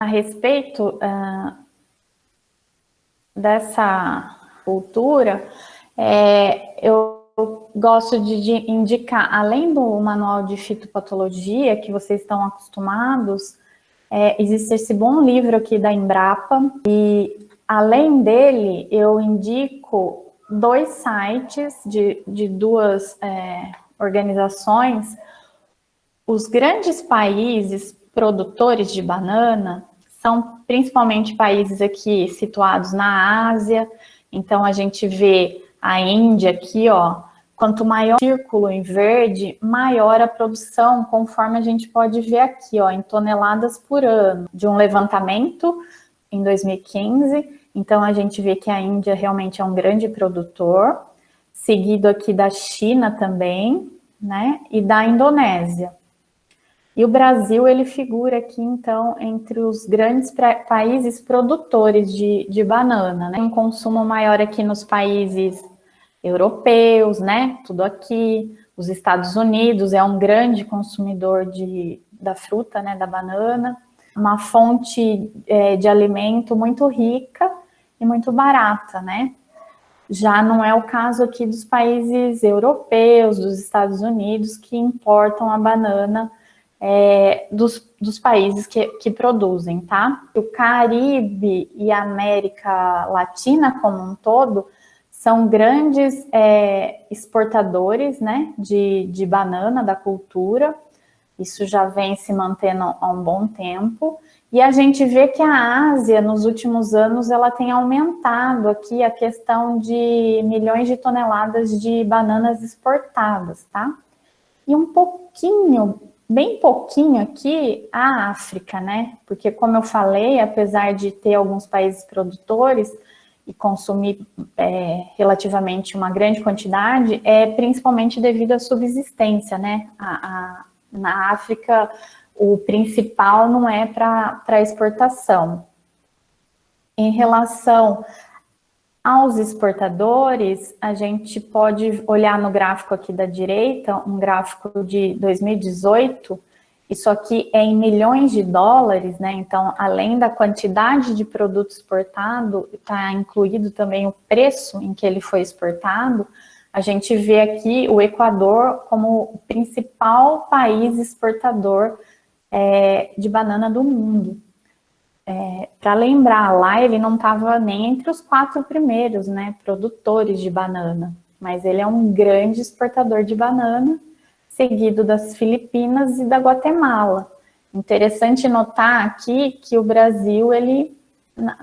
A respeito dessa cultura, eu gosto de indicar, além do manual de fitopatologia, que vocês estão acostumados, existe esse bom livro aqui da Embrapa, e além dele, eu indico 2 sites de 2 organizações. Os grandes países produtores de banana são principalmente países aqui situados na Ásia. Então a gente vê a Índia aqui, ó, quanto maior o círculo em verde, maior a produção, conforme a gente pode ver aqui, ó, em toneladas por ano, de um levantamento em 2015. Então a gente vê que a Índia realmente é um grande produtor, seguido aqui da China também, né, e da Indonésia. E o Brasil, ele figura aqui, então, entre os grandes países produtores de banana, né? Um consumo maior aqui nos países europeus, né? Tudo aqui. Os Estados Unidos é um grande consumidor da fruta, né? Da banana. Uma fonte de alimento muito rica e muito barata, né? Já não é o caso aqui dos países europeus, dos Estados Unidos, que importam a banana dos países que produzem, tá? O Caribe e a América Latina como um todo são grandes exportadores, né, de banana, da cultura. Isso já vem se mantendo há um bom tempo. E a gente vê que a Ásia, nos últimos anos, ela tem aumentado aqui a questão de milhões de toneladas de bananas exportadas, tá? E um pouquinho, bem pouquinho aqui, a África, né? Porque, como eu falei, apesar de ter alguns países produtores e consumir relativamente uma grande quantidade, principalmente devido à subsistência, né? Na África, o principal não é para exportação. Em relação aos exportadores, a gente pode olhar no gráfico aqui da direita, um gráfico de 2018, isso aqui é em milhões de dólares, né? Então, além da quantidade de produto exportado, está incluído também o preço em que ele foi exportado. A gente vê aqui o Equador como o principal país exportador de banana do mundo. Para lembrar, lá ele não estava nem entre os 4 primeiros, né, produtores de banana, mas ele é um grande exportador de banana, seguido das Filipinas e da Guatemala. Interessante notar aqui que o Brasil ele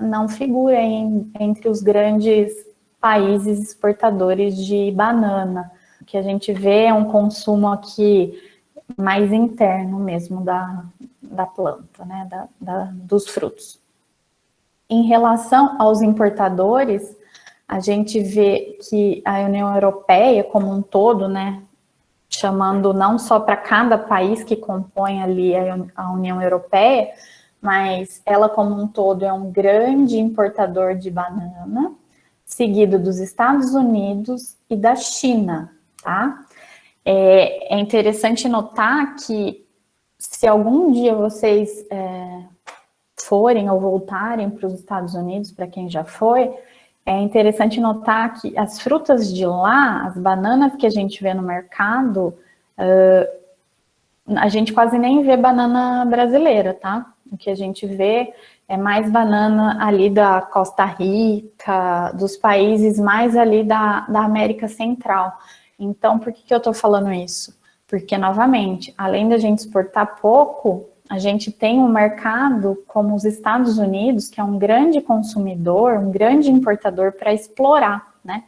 não figura entre os grandes países exportadores de banana. O que a gente vê é um consumo aqui mais interno mesmo da planta, né, dos frutos. Em relação aos importadores, a gente vê que a União Europeia como um todo, né, chamando não só para cada país que compõe ali a União Europeia, mas ela como um todo é um grande importador de banana, seguido dos Estados Unidos e da China, tá? É interessante notar que se algum dia vocês forem ou voltarem para os Estados Unidos, para quem já foi, é interessante notar que as frutas de lá, as bananas que a gente vê no mercado, a gente quase nem vê banana brasileira, tá? O que a gente vê é mais banana ali da Costa Rica, dos países mais ali da América Central. Então, por que eu estou falando isso? Porque, novamente, além da gente exportar pouco, a gente tem um mercado como os Estados Unidos, que é um grande consumidor, um grande importador para explorar, né,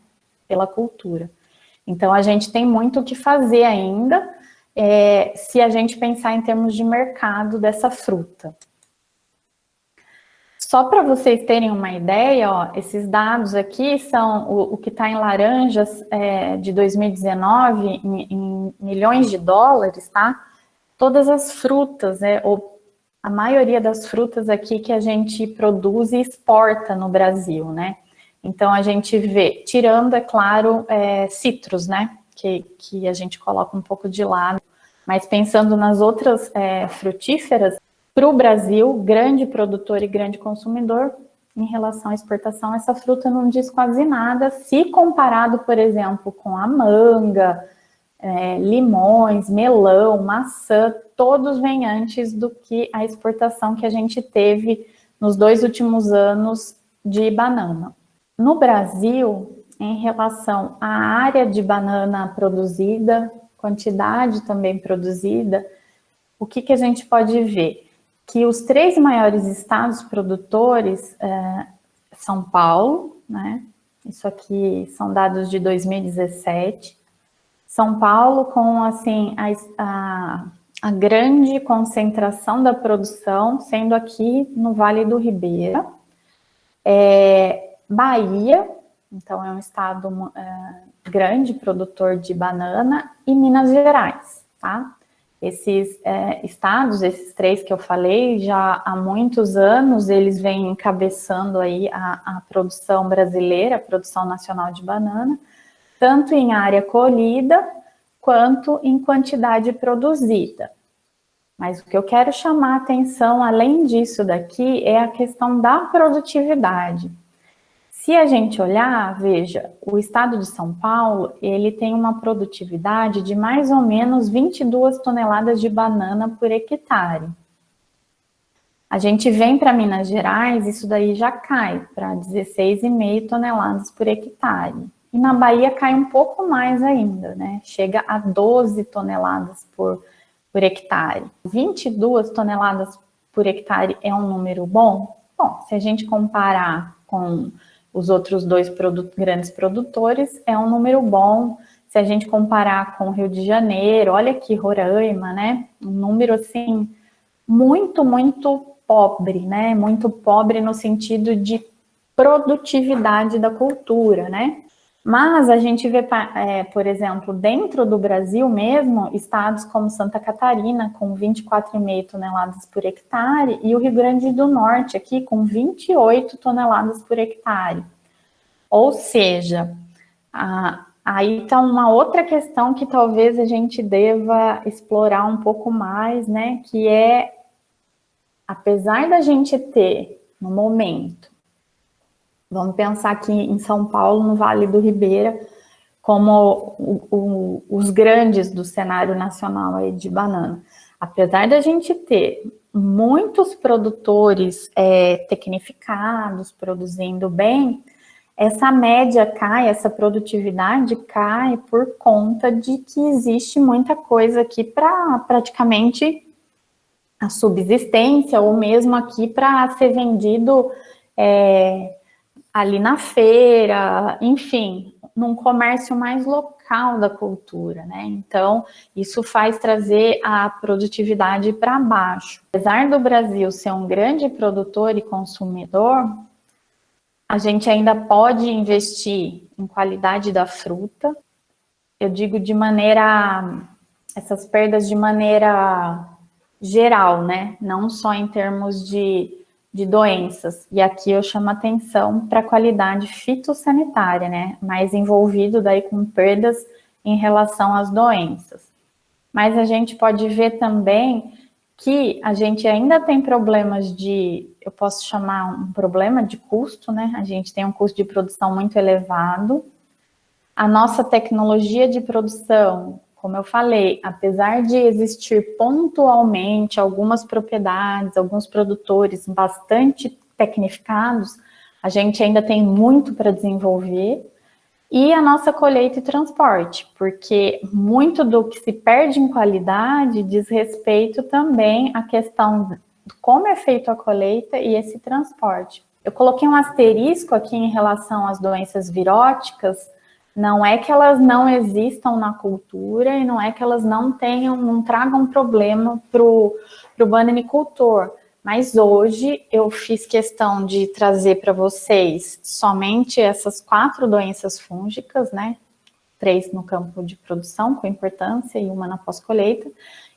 pela cultura. Então, a gente tem muito o que fazer ainda, se a gente pensar em termos de mercado dessa fruta. Só para vocês terem uma ideia, ó, esses dados aqui são o que está em laranjas de 2019, em milhões de dólares, tá? Todas as frutas, ou a maioria das frutas aqui que a gente produz e exporta no Brasil, né? Então, a gente vê, tirando, é claro, citros, né? Que a gente coloca um pouco de lado. Mas pensando nas outras frutíferas, Para o Brasil, grande produtor e grande consumidor, em relação à exportação, essa fruta não diz quase nada, se comparado, por exemplo, com a manga, limões, melão, maçã, todos vêm antes do que a exportação que a gente teve nos 2 últimos anos de banana. No Brasil, em relação à área de banana produzida, quantidade também produzida, o que a gente pode ver? Que os 3 maiores estados produtores, São Paulo, né? Isso aqui são dados de 2017. São Paulo com, assim, a grande concentração da produção, sendo aqui no Vale do Ribeira. Bahia, então é um estado grande produtor de banana, e Minas Gerais, tá? Esses estados, esses 3 que eu falei, já há muitos anos eles vêm encabeçando aí a produção brasileira, a produção nacional de banana, tanto em área colhida quanto em quantidade produzida. Mas o que eu quero chamar a atenção, além disso daqui, é a questão da produtividade. Se a gente olhar, veja, o estado de São Paulo, ele tem uma produtividade de mais ou menos 22 toneladas de banana por hectare. A gente vem para Minas Gerais, isso daí já cai para 16,5 toneladas por hectare. E na Bahia cai um pouco mais ainda, né? Chega a 12 toneladas por hectare. 22 toneladas por hectare é um número bom? Bom, se a gente comparar com os outros 2 grandes produtores, é um número bom. Se a gente comparar com o Rio de Janeiro, olha aqui, Roraima, né? Um número, assim, muito, muito pobre, né? Muito pobre no sentido de produtividade da cultura, né? Mas a gente vê, por exemplo, dentro do Brasil mesmo, estados como Santa Catarina, com 24,5 toneladas por hectare, e o Rio Grande do Norte, aqui, com 28 toneladas por hectare. Ou seja, aí está uma outra questão que talvez a gente deva explorar um pouco mais, né? Que é, apesar da gente ter, no momento, vamos pensar aqui em São Paulo, no Vale do Ribeira, como os grandes do cenário nacional aí de banana. Apesar da gente ter muitos produtores tecnificados, produzindo bem, essa média cai, essa produtividade cai por conta de que existe muita coisa aqui para praticamente a subsistência, ou mesmo aqui para ser vendido ali na feira, enfim, num comércio mais local da cultura, né? Então, isso faz trazer a produtividade para baixo. Apesar do Brasil ser um grande produtor e consumidor, a gente ainda pode investir em qualidade da fruta. Eu digo essas perdas de maneira geral, né? Não só em termos de doenças. E aqui eu chamo atenção para a qualidade fitossanitária, né? Mais envolvido daí com perdas em relação às doenças. Mas a gente pode ver também que a gente ainda tem problemas eu posso chamar um problema de custo, né? A gente tem um custo de produção muito elevado. A nossa tecnologia de produção, como eu falei, apesar de existir pontualmente algumas propriedades, alguns produtores bastante tecnificados, a gente ainda tem muito para desenvolver. E a nossa colheita e transporte, porque muito do que se perde em qualidade diz respeito também à questão de como é feito a colheita e esse transporte. Eu coloquei um asterisco aqui em relação às doenças viróticas. Não é que elas não existam na cultura e não é que elas não tragam problema para o bananicultor. Mas hoje eu fiz questão de trazer para vocês somente essas 4 doenças fúngicas, né? 3 no campo de produção, com importância, e uma na pós-colheita.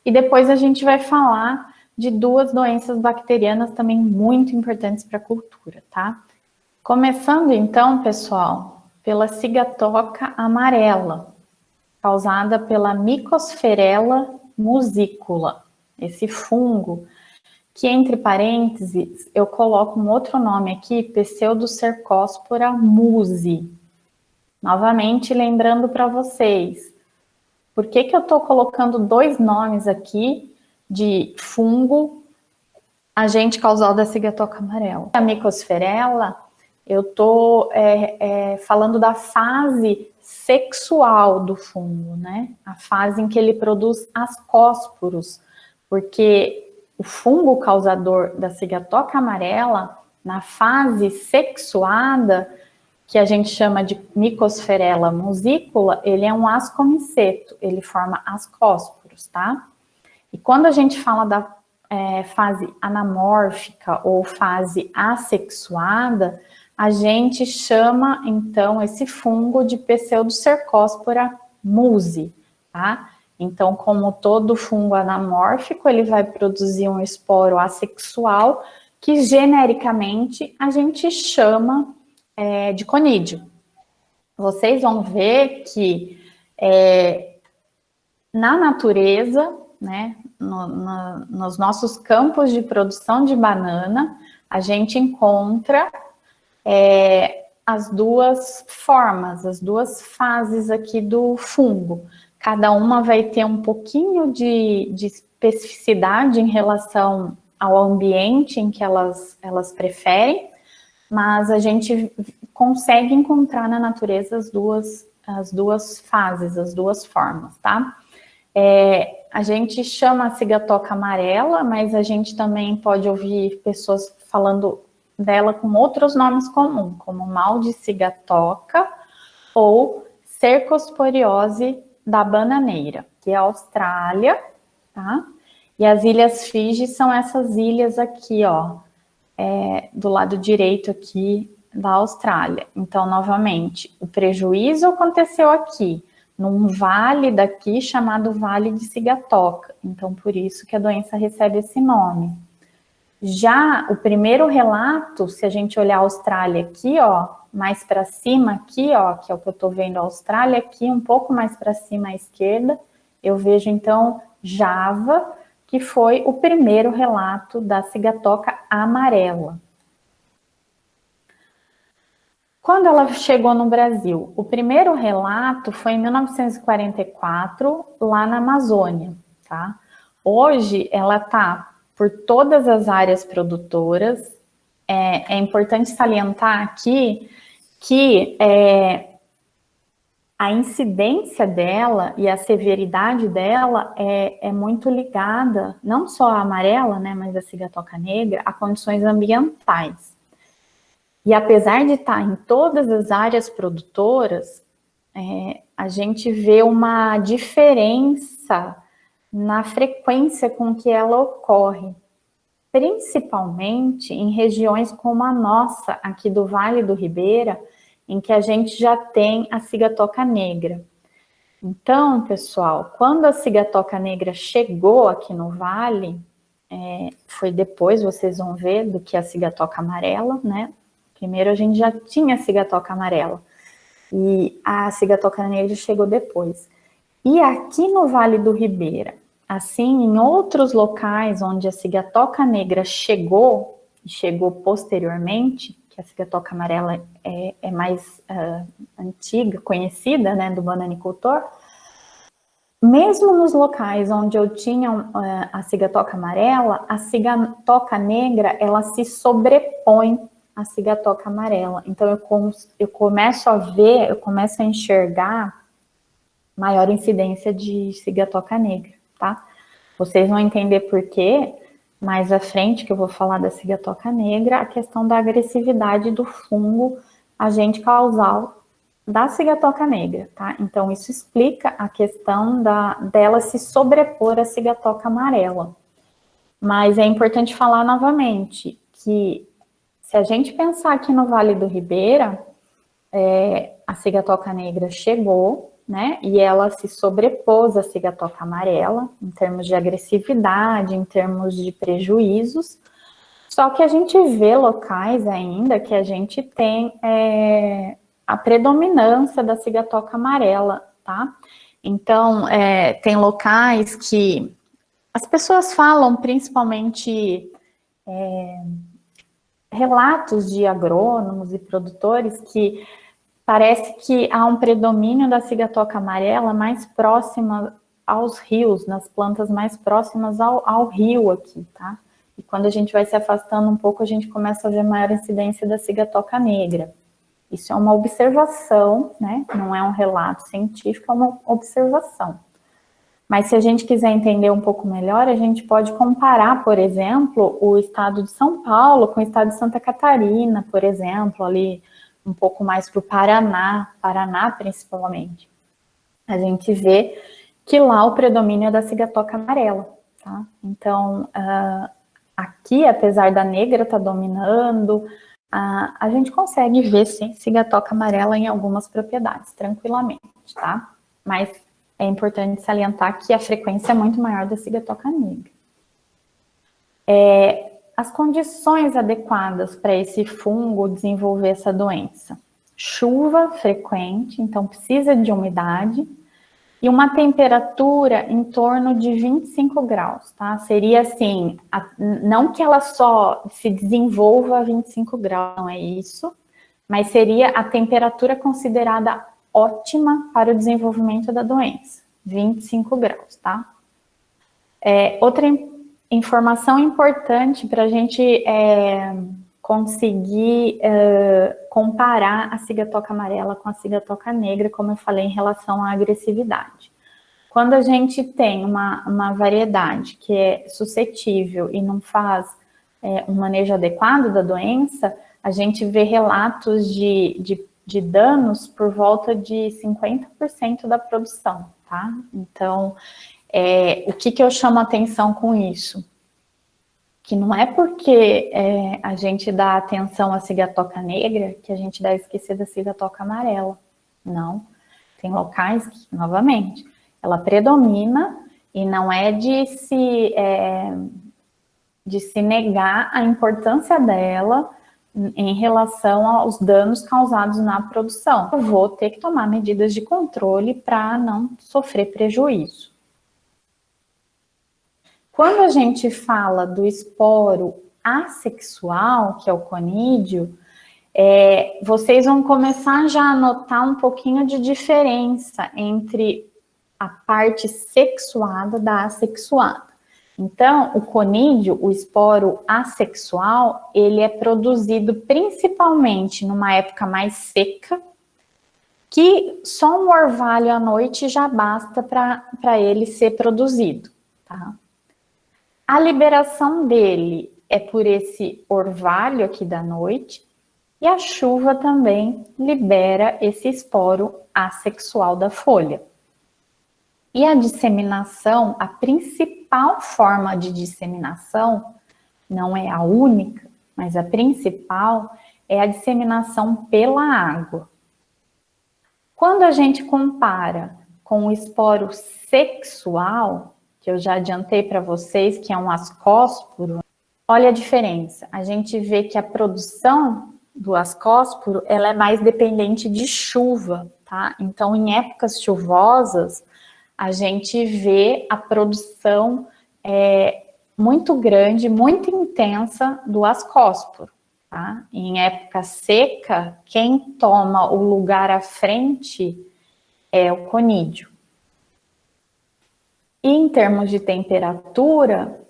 E depois a gente vai falar de 2 doenças bacterianas também muito importantes para a cultura, tá? Começando então, pessoal, pela cigatoca amarela, causada pela Mycosferella muscicula, esse fungo que entre parênteses eu coloco um outro nome aqui, Pseudocercospora musi. Novamente, lembrando para vocês, por que eu estou colocando dois nomes aqui de fungo agente causal da cigatoca amarela? A Mycosphaerella, eu estou falando da fase sexual do fungo, né? A fase em que ele produz ascósporos, porque o fungo causador da cigatoca amarela, na fase sexuada, que a gente chama de Mycosphaerella musícula, ele é um ascomiceto, ele forma ascósporos, tá? E quando a gente fala da fase anamórfica ou fase assexuada, a gente chama, então, esse fungo de Pseudocercospora musi, tá? Então, como todo fungo anamórfico, ele vai produzir um esporo assexual, que genericamente a gente chama de conídeo. Vocês vão ver que na natureza, né, nos nossos campos de produção de banana, a gente encontra as duas formas, as duas fases aqui do fungo. Cada uma vai ter um pouquinho de especificidade em relação ao ambiente em que elas preferem, mas a gente consegue encontrar na natureza as duas fases, as duas formas, tá? A gente chama a cigatoca amarela, mas a gente também pode ouvir pessoas falando dela com outros nomes comuns, como mal de cigatoca ou cercosporiose da bananeira, que é a Austrália, tá? E as Ilhas Fiji são essas ilhas aqui, ó, do lado direito aqui da Austrália. Então, novamente, o prejuízo aconteceu aqui, num vale daqui chamado Vale de Cigatoca. Então, por isso que a doença recebe esse nome. Já o primeiro relato, se a gente olhar a Austrália aqui, ó, mais para cima aqui, ó, que é o que eu estou vendo a Austrália aqui, um pouco mais para cima à esquerda, eu vejo então Java, que foi o primeiro relato da cigatoca amarela. Quando ela chegou no Brasil, o primeiro relato foi em 1944, lá na Amazônia, tá? Hoje ela está por todas as áreas produtoras. É importante salientar aqui que a incidência dela e a severidade dela é muito ligada, não só a amarela, né, mas a cigatoca negra, a condições ambientais. E apesar de estar em todas as áreas produtoras, a gente vê uma diferença na frequência com que ela ocorre, principalmente em regiões como a nossa, aqui do Vale do Ribeira, em que a gente já tem a cigatoca negra. Então, pessoal, quando a cigatoca negra chegou aqui no Vale, foi depois, vocês vão ver, do que a cigatoca amarela, né? Primeiro a gente já tinha a cigatoca amarela, e a cigatoca negra chegou depois. E aqui no Vale do Ribeira, assim, em outros locais onde a cigatoca negra chegou, e chegou posteriormente, que a cigatoca amarela é mais antiga, conhecida, né, do bananicultor, mesmo nos locais onde eu tinha a cigatoca amarela, a cigatoca negra, ela se sobrepõe à cigatoca amarela. Então, eu começo a ver, eu começo a enxergar maior incidência de cigatoca negra, tá? Vocês vão entender por quê, mais à frente, que eu vou falar da cigatoca negra, a questão da agressividade do fungo agente causal da cigatoca negra, tá? Então, isso explica a questão dela se sobrepor à cigatoca amarela. Mas é importante falar novamente que, se a gente pensar aqui no Vale do Ribeira, a cigatoca negra chegou, né? E ela se sobrepôs à cigatoca amarela, em termos de agressividade, em termos de prejuízos. Só que a gente vê locais ainda que a gente tem a predominância da cigatoca amarela, tá? Então, tem locais que as pessoas falam, principalmente relatos de agrônomos e produtores que parece que há um predomínio da cigatoca amarela mais próxima aos rios, nas plantas mais próximas ao rio aqui, tá? E quando a gente vai se afastando um pouco, a gente começa a ver maior incidência da cigatoca negra. Isso é uma observação, né? Não é um relato científico, é uma observação. Mas se a gente quiser entender um pouco melhor, a gente pode comparar, por exemplo, o estado de São Paulo com o estado de Santa Catarina, por exemplo, ali um pouco mais para o Paraná principalmente. A gente vê que lá o predomínio é da cigatoca amarela, tá? Então, aqui, apesar da negra estar dominando, a gente consegue ver, sim, cigatoca amarela em algumas propriedades, tranquilamente, tá? Mas é importante salientar que a frequência é muito maior da cigatoca negra. As condições adequadas para esse fungo desenvolver essa doença. Chuva frequente, então precisa de umidade, e uma temperatura em torno de 25 graus, tá? Seria assim, não que ela só se desenvolva a 25 graus, não é isso, mas seria a temperatura considerada ótima para o desenvolvimento da doença, 25 graus, tá? Outra informação importante para a gente conseguir comparar a cigatoca amarela com a cigatoca negra, como eu falei, em relação à agressividade. Quando a gente tem uma variedade que é suscetível e não faz um manejo adequado da doença, a gente vê relatos de danos por volta de 50% da produção, tá? Então, o que eu chamo a atenção com isso? Que não é porque a gente dá atenção à cigatoca negra que a gente deve esquecer da cigatoca amarela. Não. Tem locais que, novamente, ela predomina e não é de se negar a importância dela em relação aos danos causados na produção. Eu vou ter que tomar medidas de controle para não sofrer prejuízo. Quando a gente fala do esporo assexual, que é o conídeo, vocês vão começar já a notar um pouquinho de diferença entre a parte sexuada da assexuada. Então, o conídeo, o esporo assexual, ele é produzido principalmente numa época mais seca, que só um orvalho à noite já basta para ele ser produzido, tá? A liberação dele é por esse orvalho aqui da noite, e a chuva também libera esse esporo assexual da folha. E a disseminação, a principal forma de disseminação, não é a única, mas a principal, é a disseminação pela água. Quando a gente compara com o esporo sexual, que eu já adiantei para vocês, que é um ascósporo, olha a diferença. A gente vê que a produção do ascósporo, ela é mais dependente de chuva, tá? Então, em épocas chuvosas, a gente vê a produção muito grande, muito intensa do ascósporo, tá? Em época seca, quem toma o lugar à frente é o conídeo. E em termos de temperatura,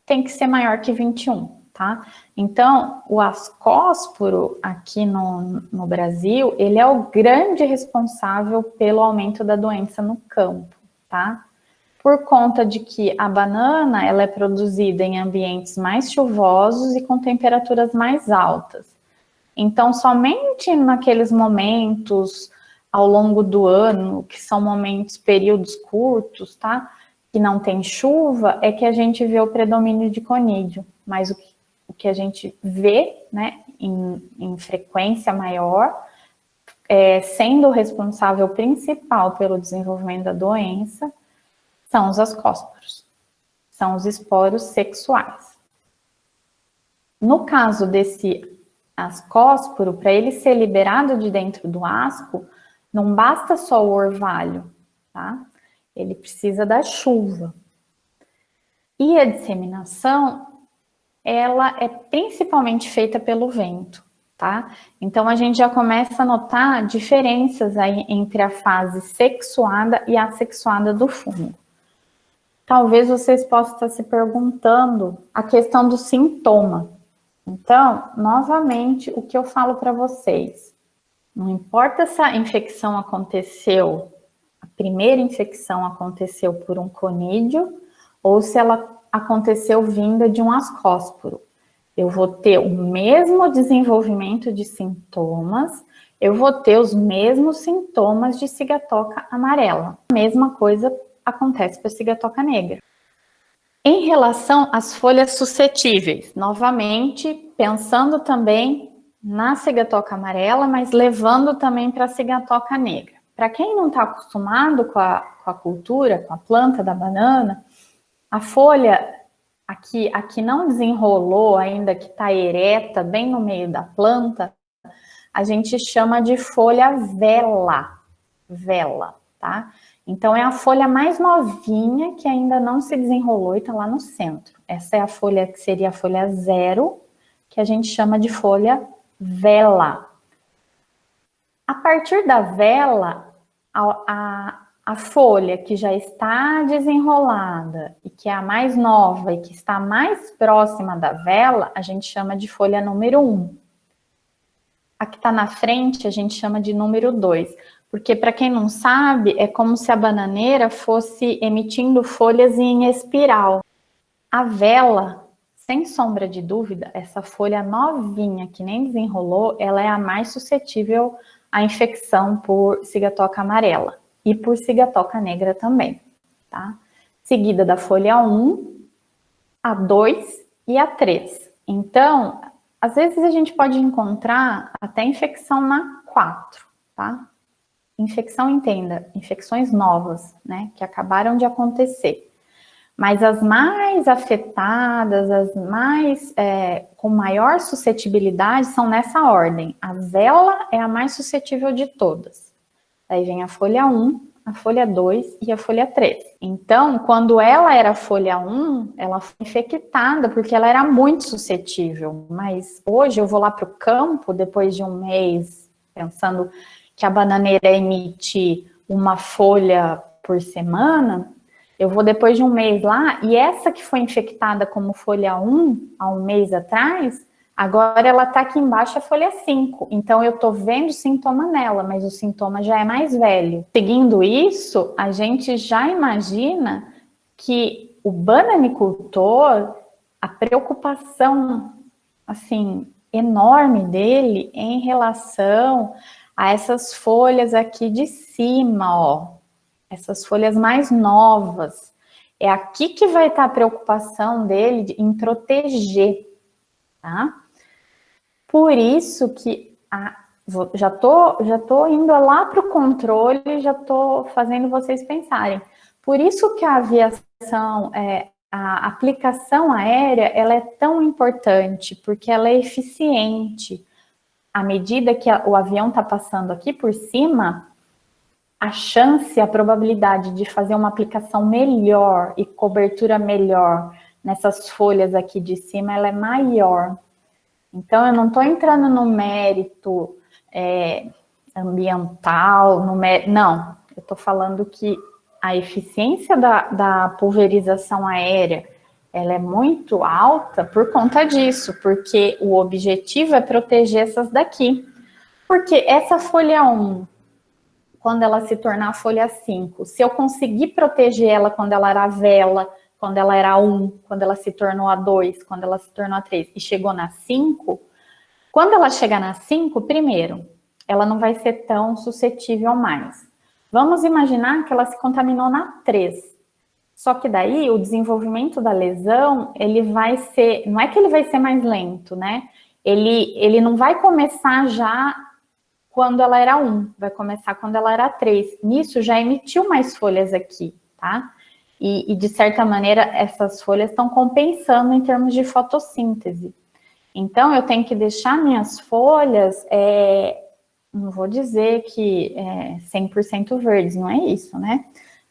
tem que ser maior que 21, tá? Então, o ascósporo aqui no Brasil, ele é o grande responsável pelo aumento da doença no campo, tá? Por conta de que a banana, ela é produzida em ambientes mais chuvosos e com temperaturas mais altas. Então, somente naqueles momentos ao longo do ano, que são períodos curtos, tá? Que não tem chuva, é que a gente vê o predomínio de conídeo, mas o que a gente vê, né, em frequência maior, sendo o responsável principal pelo desenvolvimento da doença, são os ascósporos, são os esporos sexuais. No caso desse ascósporo, para ele ser liberado de dentro do asco, não basta só o orvalho, tá? Ele precisa da chuva. E a disseminação ela é principalmente feita pelo vento, tá? Então, a gente já começa a notar diferenças aí entre a fase sexuada e assexuada do fungo. Talvez vocês possam estar se perguntando a questão do sintoma. Então, novamente, o que eu falo para vocês, não importa se a infecção aconteceu, a primeira infecção aconteceu por um conídeo, ou se ela aconteceu vinda de um ascósporo. Eu vou ter o mesmo desenvolvimento de sintomas, eu vou ter os mesmos sintomas de cigatoca amarela. A mesma coisa acontece para a cigatoca negra. Em relação às folhas suscetíveis, novamente, pensando também na cigatoca amarela, mas levando também para a cigatoca negra. Para quem não está acostumado com a cultura, com a planta da banana, a folha aqui não desenrolou ainda, que está ereta, bem no meio da planta, a gente chama de folha vela, tá? Então, é a folha mais novinha que ainda não se desenrolou e está lá no centro. Essa é a folha que seria a folha 0, que a gente chama de folha vela. A partir da vela, a folha que já está desenrolada e que é a mais nova e que está mais próxima da vela, a gente chama de folha número 1. A que está na frente, a gente chama de número 2. Porque, para quem não sabe, é como se a bananeira fosse emitindo folhas em espiral. A vela, sem sombra de dúvida, essa folha novinha que nem desenrolou, ela é a mais suscetível à infecção por cigatoca amarela e por cigatoca negra também, tá? Seguida da folha 1, a 2 e a 3. Então, às vezes a gente pode encontrar até infecção na 4, tá? Infecção, entenda, infecções novas, né, que acabaram de acontecer. Mas as mais afetadas, as mais com maior suscetibilidade são nessa ordem. A vela é a mais suscetível de todas. Aí vem a folha 1, a folha 2 e a folha 3. Então, quando ela era folha 1, ela foi infectada porque ela era muito suscetível. Mas hoje eu vou lá para o campo, depois de um mês, pensando que a bananeira emite uma folha por semana, eu vou depois de um mês lá, e essa que foi infectada como folha 1, há um mês atrás, agora ela está aqui embaixo, a folha 5. Então, eu estou vendo sintoma nela, mas o sintoma já é mais velho. Seguindo isso, a gente já imagina que o bananicultor, a preocupação, assim, enorme dele em relação a essas folhas aqui de cima, ó, essas folhas mais novas. É aqui que vai estar a preocupação dele em proteger, tá? Por isso que já tô indo lá para o controle, já tô fazendo vocês pensarem. Por isso que a aviação, a aplicação aérea, ela é tão importante, porque ela é eficiente. À medida que o avião está passando aqui por cima, a chance, a probabilidade de fazer uma aplicação melhor e cobertura melhor nessas folhas aqui de cima, ela é maior. Então, eu não estou entrando no mérito ambiental, não. Eu estou falando que a eficiência da pulverização aérea, ela é muito alta por conta disso, porque o objetivo é proteger essas daqui. Porque essa folha 1, quando ela se tornar folha 5, se eu conseguir proteger ela quando ela era vela, quando ela era 1, quando ela se tornou a 2, quando ela se tornou a 3 e chegou na 5, quando ela chegar na 5, primeiro, ela não vai ser tão suscetível mais. Vamos imaginar que ela se contaminou na 3. Só que daí o desenvolvimento da lesão, ele vai ser, não é que ele vai ser mais lento, né? Ele não vai começar já quando ela era 1, vai começar quando ela era 3. Nisso já emitiu mais folhas aqui, tá? E de certa maneira, essas folhas estão compensando em termos de fotossíntese. Então, eu tenho que deixar minhas folhas, não vou dizer que 100% verdes, não é isso, né?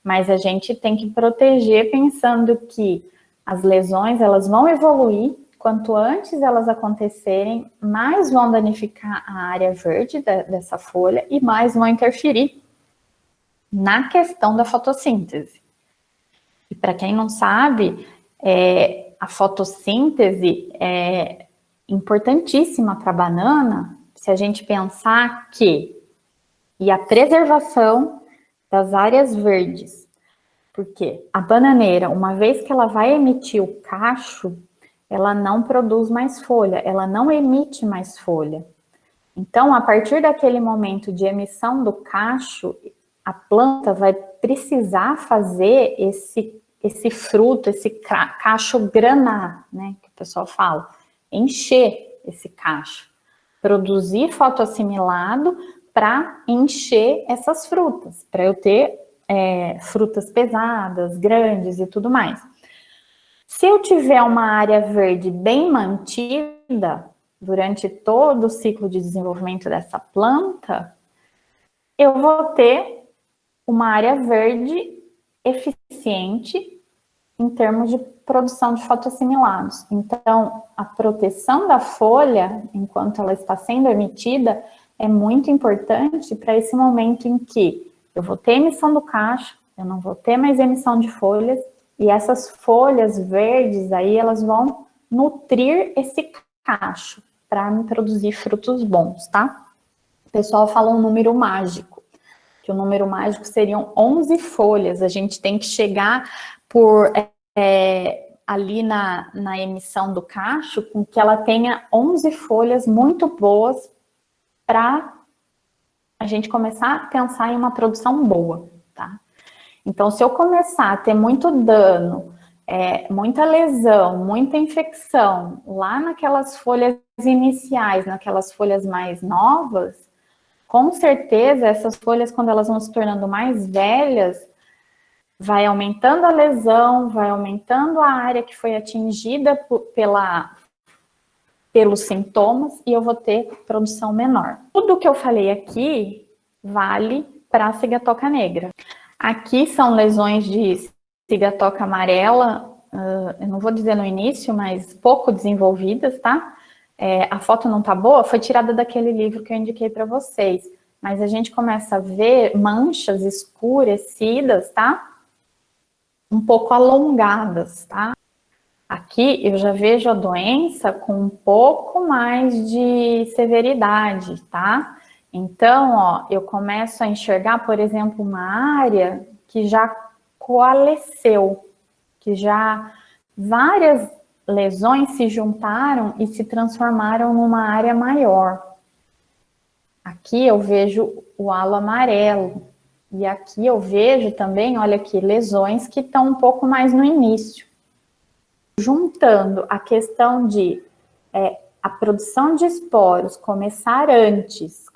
Mas a gente tem que proteger pensando que as lesões, elas vão evoluir, quanto antes elas acontecerem, mais vão danificar a área verde dessa folha e mais vão interferir na questão da fotossíntese. E para quem não sabe, a fotossíntese é importantíssima para a banana, se a gente pensar e a preservação das áreas verdes. Porque a bananeira, uma vez que ela vai emitir o cacho, ela não produz mais folha, ela não emite mais folha. Então, a partir daquele momento de emissão do cacho, a planta vai precisar fazer esse fruto, esse cacho granar, né, que o pessoal fala, encher esse cacho, produzir fotoassimilado para encher essas frutas, para eu ter frutas pesadas, grandes e tudo mais. Se eu tiver uma área verde bem mantida durante todo o ciclo de desenvolvimento dessa planta, eu vou ter uma área verde eficiente em termos de produção de fotoassimilados. Então, a proteção da folha, enquanto ela está sendo emitida, é muito importante para esse momento em que eu vou ter emissão do cacho, eu não vou ter mais emissão de folhas, e essas folhas verdes aí, elas vão nutrir esse cacho para me produzir frutos bons, tá? O pessoal fala um número mágico, que o número mágico seriam 11 folhas, a gente tem que chegar ali na emissão do cacho, com que ela tenha 11 folhas muito boas para a gente começar a pensar em uma produção boa, tá? Então, se eu começar a ter muito dano, muita lesão, muita infecção, lá naquelas folhas iniciais, naquelas folhas mais novas, com certeza essas folhas, quando elas vão se tornando mais velhas, vai aumentando a lesão, vai aumentando a área que foi atingida pelos sintomas e eu vou ter produção menor. Tudo que eu falei aqui vale para a cigatoca negra. Aqui são lesões de cigatoca amarela, eu não vou dizer no início, mas pouco desenvolvidas, tá? A foto não tá boa, foi tirada daquele livro que eu indiquei para vocês, mas a gente começa a ver manchas escurecidas, tá? Um pouco alongadas, tá? Aqui eu já vejo a doença com um pouco mais de severidade, tá? Então, ó, eu começo a enxergar, por exemplo, uma área que já coalesceu, que já várias lesões se juntaram e se transformaram numa área maior. Aqui eu vejo o halo amarelo, e aqui eu vejo também, olha aqui, lesões que estão um pouco mais no início. Juntando a questão de a produção de esporos começar antes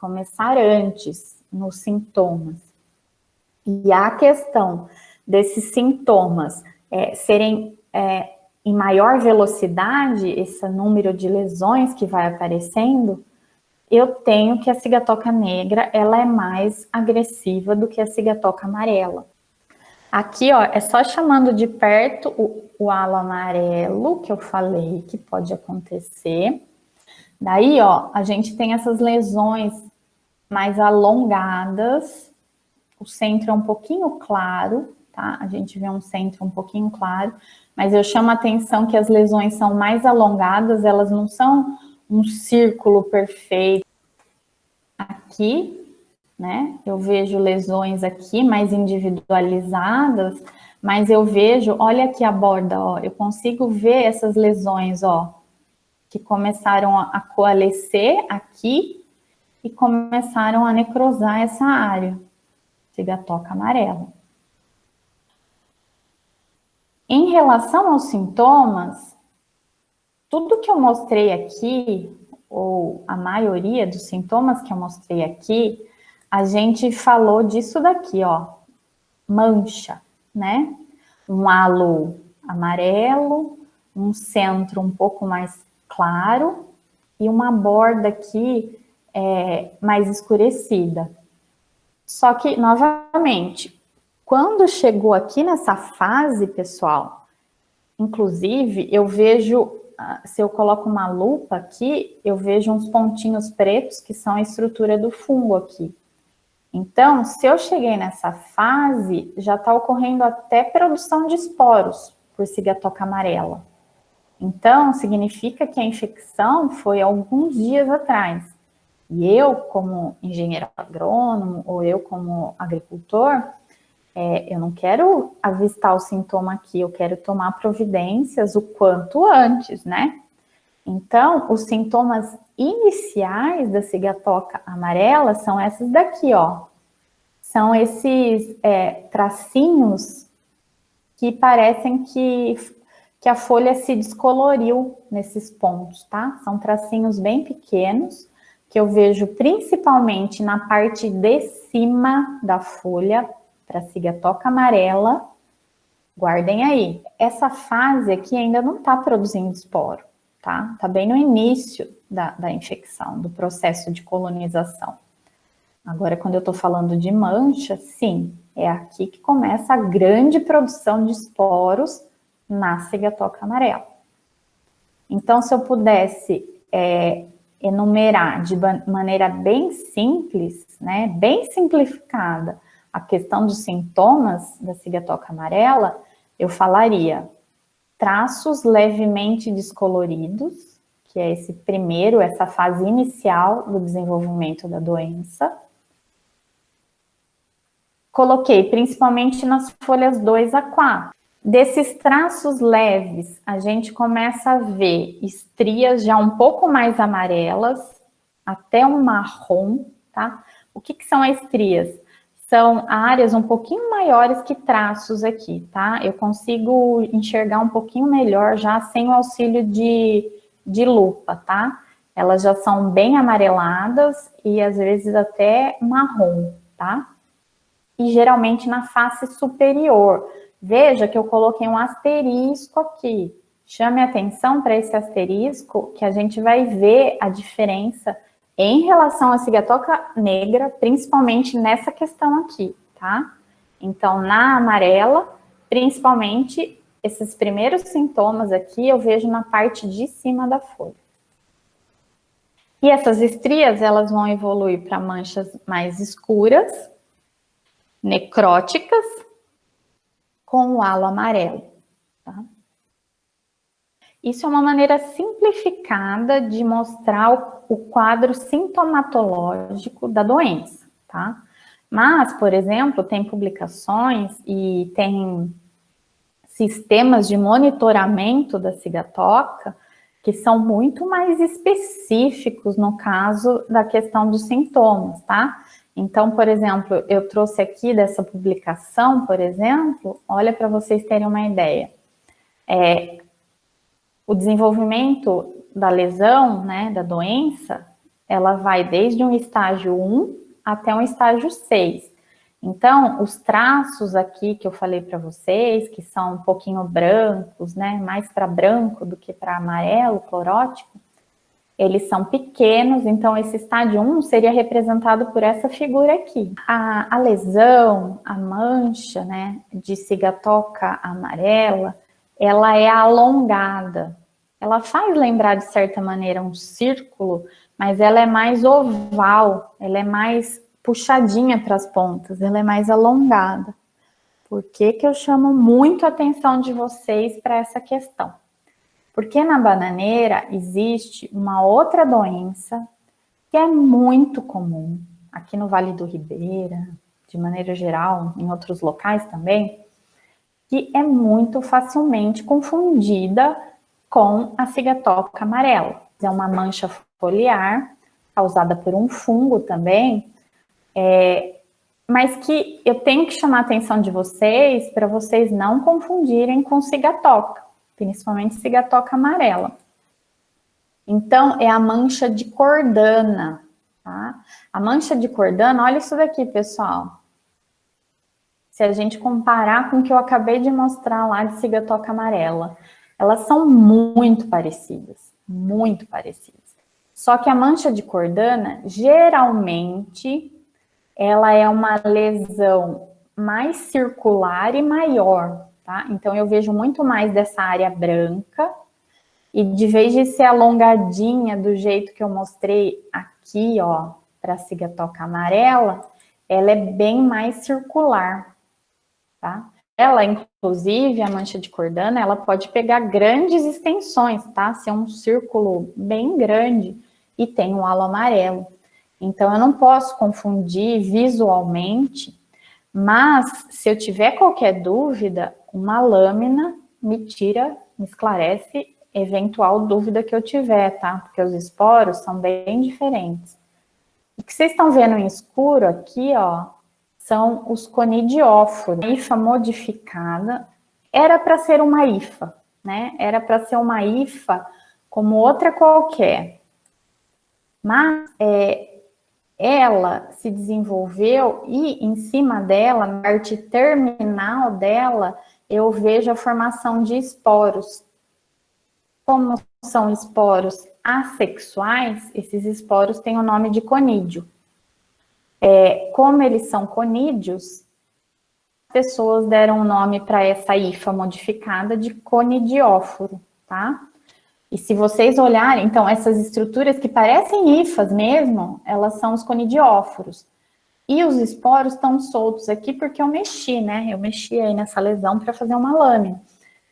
nos sintomas, e a questão desses sintomas serem em maior velocidade, esse número de lesões que vai aparecendo, eu tenho que a cigatoca negra, ela é mais agressiva do que a cigatoca amarela. Aqui, ó, é só chamando de perto o halo amarelo, que eu falei que pode acontecer. Daí, ó, a gente tem essas lesões mais alongadas, o centro é um pouquinho claro, tá? A gente vê um centro um pouquinho claro, mas eu chamo a atenção que as lesões são mais alongadas, elas não são um círculo perfeito. Aqui, né? Eu vejo lesões aqui mais individualizadas, mas eu vejo, olha aqui a borda, ó, eu consigo ver essas lesões, ó, que começaram a coalescer aqui e começaram a necrosar essa área, cigatoca amarela. Em relação aos sintomas, tudo que eu mostrei aqui, ou a maioria dos sintomas que eu mostrei aqui, a gente falou disso daqui, ó, mancha, né? Um halo amarelo, um centro um pouco mais claro e uma borda aqui mais escurecida. Só que, novamente, quando chegou aqui nessa fase, pessoal, inclusive, eu vejo se eu coloco uma lupa aqui, eu vejo uns pontinhos pretos que são a estrutura do fungo aqui. Então, se eu cheguei nessa fase, já está ocorrendo até produção de esporos por Sigatoka amarela. Então, significa que a infecção foi alguns dias atrás. E eu, como engenheiro agrônomo, ou eu como agricultor, eu não quero avistar o sintoma aqui, eu quero tomar providências o quanto antes, né? Então, os sintomas iniciais da Sigatoka amarela são esses daqui, ó. São esses tracinhos que parecem que a folha se descoloriu nesses pontos, tá? São tracinhos bem pequenos, que eu vejo principalmente na parte de cima da folha, para Sigatoka amarela. Guardem aí. Essa fase aqui ainda não está produzindo esporo, tá? Tá bem no início da infecção, do processo de colonização. Agora, quando eu estou falando de mancha, sim, é aqui que começa a grande produção de esporos na Sigatoka amarela. Então, se eu pudesse enumerar de maneira bem simples, né, bem simplificada, a questão dos sintomas da Sigatoka amarela, eu falaria traços levemente descoloridos, que é essa fase inicial do desenvolvimento da doença. Coloquei principalmente nas folhas 2 a 4. Desses traços leves, a gente começa a ver estrias já um pouco mais amarelas, até um marrom, tá? O que são as estrias? São áreas um pouquinho maiores que traços aqui, tá? Eu consigo enxergar um pouquinho melhor já sem o auxílio de lupa, tá? Elas já são bem amareladas e às vezes até marrom, tá? E geralmente na face superior. Veja que eu coloquei um asterisco aqui. Chame atenção para esse asterisco, que a gente vai ver a diferença em relação à Sigatoka negra, principalmente nessa questão aqui, tá? Então, na amarela, principalmente, esses primeiros sintomas aqui eu vejo na parte de cima da folha. E essas estrias, elas vão evoluir para manchas mais escuras, necróticas, com o halo amarelo, tá? Isso é uma maneira simplificada de mostrar o quadro sintomatológico da doença, tá? Mas, por exemplo, tem publicações e tem sistemas de monitoramento da Sigatoka que são muito mais específicos no caso da questão dos sintomas, tá? Então, por exemplo, eu trouxe aqui dessa publicação, por exemplo, olha para vocês terem uma ideia. O desenvolvimento da lesão, né, da doença, ela vai desde um estágio 1 até um estágio 6. Então, os traços aqui que eu falei para vocês, que são um pouquinho brancos, né, mais para branco do que para amarelo, clorótico, eles são pequenos, então esse estágio 1 seria representado por essa figura aqui. A lesão, a mancha, né, de Sigatoka amarela, ela é alongada. Ela faz lembrar, de certa maneira, um círculo, mas ela é mais oval, ela é mais puxadinha para as pontas, ela é mais alongada. Por que eu chamo muito a atenção de vocês para essa questão? Porque na bananeira existe uma outra doença que é muito comum, aqui no Vale do Ribeira, de maneira geral, em outros locais também, que é muito facilmente confundida com a Sigatoka amarela. É uma mancha foliar, causada por um fungo também, mas que eu tenho que chamar a atenção de vocês para vocês não confundirem com Sigatoka, principalmente Sigatoka amarela. Então, é a mancha de Cordana, tá? A mancha de Cordana, olha isso daqui, pessoal. Se a gente comparar com o que eu acabei de mostrar lá de Sigatoka amarela, elas são muito parecidas, muito parecidas. Só que a mancha de Cordana, geralmente, ela é uma lesão mais circular e maior, tá? Então, eu vejo muito mais dessa área branca E de vez de ser alongadinha do jeito que eu mostrei aqui, ó, para a cigatoca amarela, ela é bem mais circular, tá? Ela, inclusive, a mancha de cordana, ela pode pegar grandes extensões, tá? Ser um círculo bem grande e tem um halo amarelo. Então, eu não posso confundir visualmente, mas se eu tiver qualquer dúvida, uma lâmina me tira, me esclarece eventual dúvida que eu tiver, tá? Porque os esporos são bem diferentes. O que vocês estão vendo em escuro aqui, ó, são os conidióforos. A hifa modificada era para ser uma hifa, né? Era para ser uma hifa como outra qualquer. Mas ela se desenvolveu e em cima dela, na parte terminal dela, eu vejo a formação de esporos. Como são esporos assexuais, esses esporos têm o nome de conídeo. Como eles são conídeos, as pessoas deram o nome para essa hifa modificada de conidióforo, tá? E se vocês olharem, então, essas estruturas que parecem hifas mesmo, elas são os conidióforos. E os esporos estão soltos aqui porque eu mexi, né? Eu mexi aí nessa lesão para fazer uma lâmina.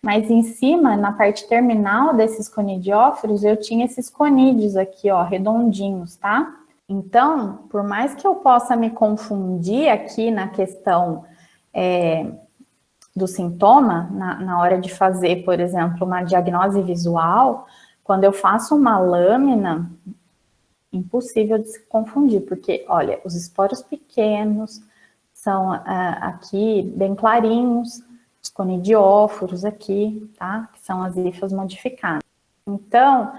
Mas em cima, na parte terminal desses conidióforos, eu tinha esses conídeos aqui, ó, redondinhos, tá? Então, por mais que eu possa me confundir aqui na questão do sintoma, na hora de fazer, por exemplo, uma diagnose visual, quando eu faço uma lâmina, impossível de se confundir, porque, olha, os esporos pequenos são aqui bem clarinhos, os conidióforos aqui, tá? Que são as hifas modificadas. Então,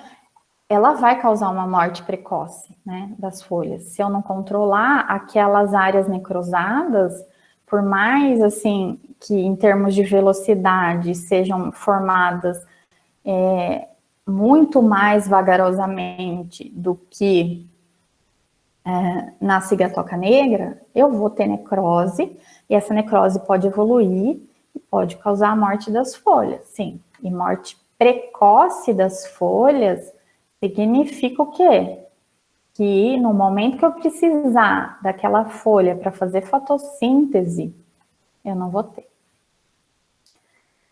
ela vai causar uma morte precoce, né, das folhas. Se eu não controlar aquelas áreas necrosadas, por mais, assim, que em termos de velocidade sejam formadas muito mais vagarosamente do que na cigatoca negra, eu vou ter necrose, e essa necrose pode evoluir e pode causar a morte das folhas, sim. E morte precoce das folhas significa o quê? Que no momento que eu precisar daquela folha para fazer fotossíntese, eu não vou ter.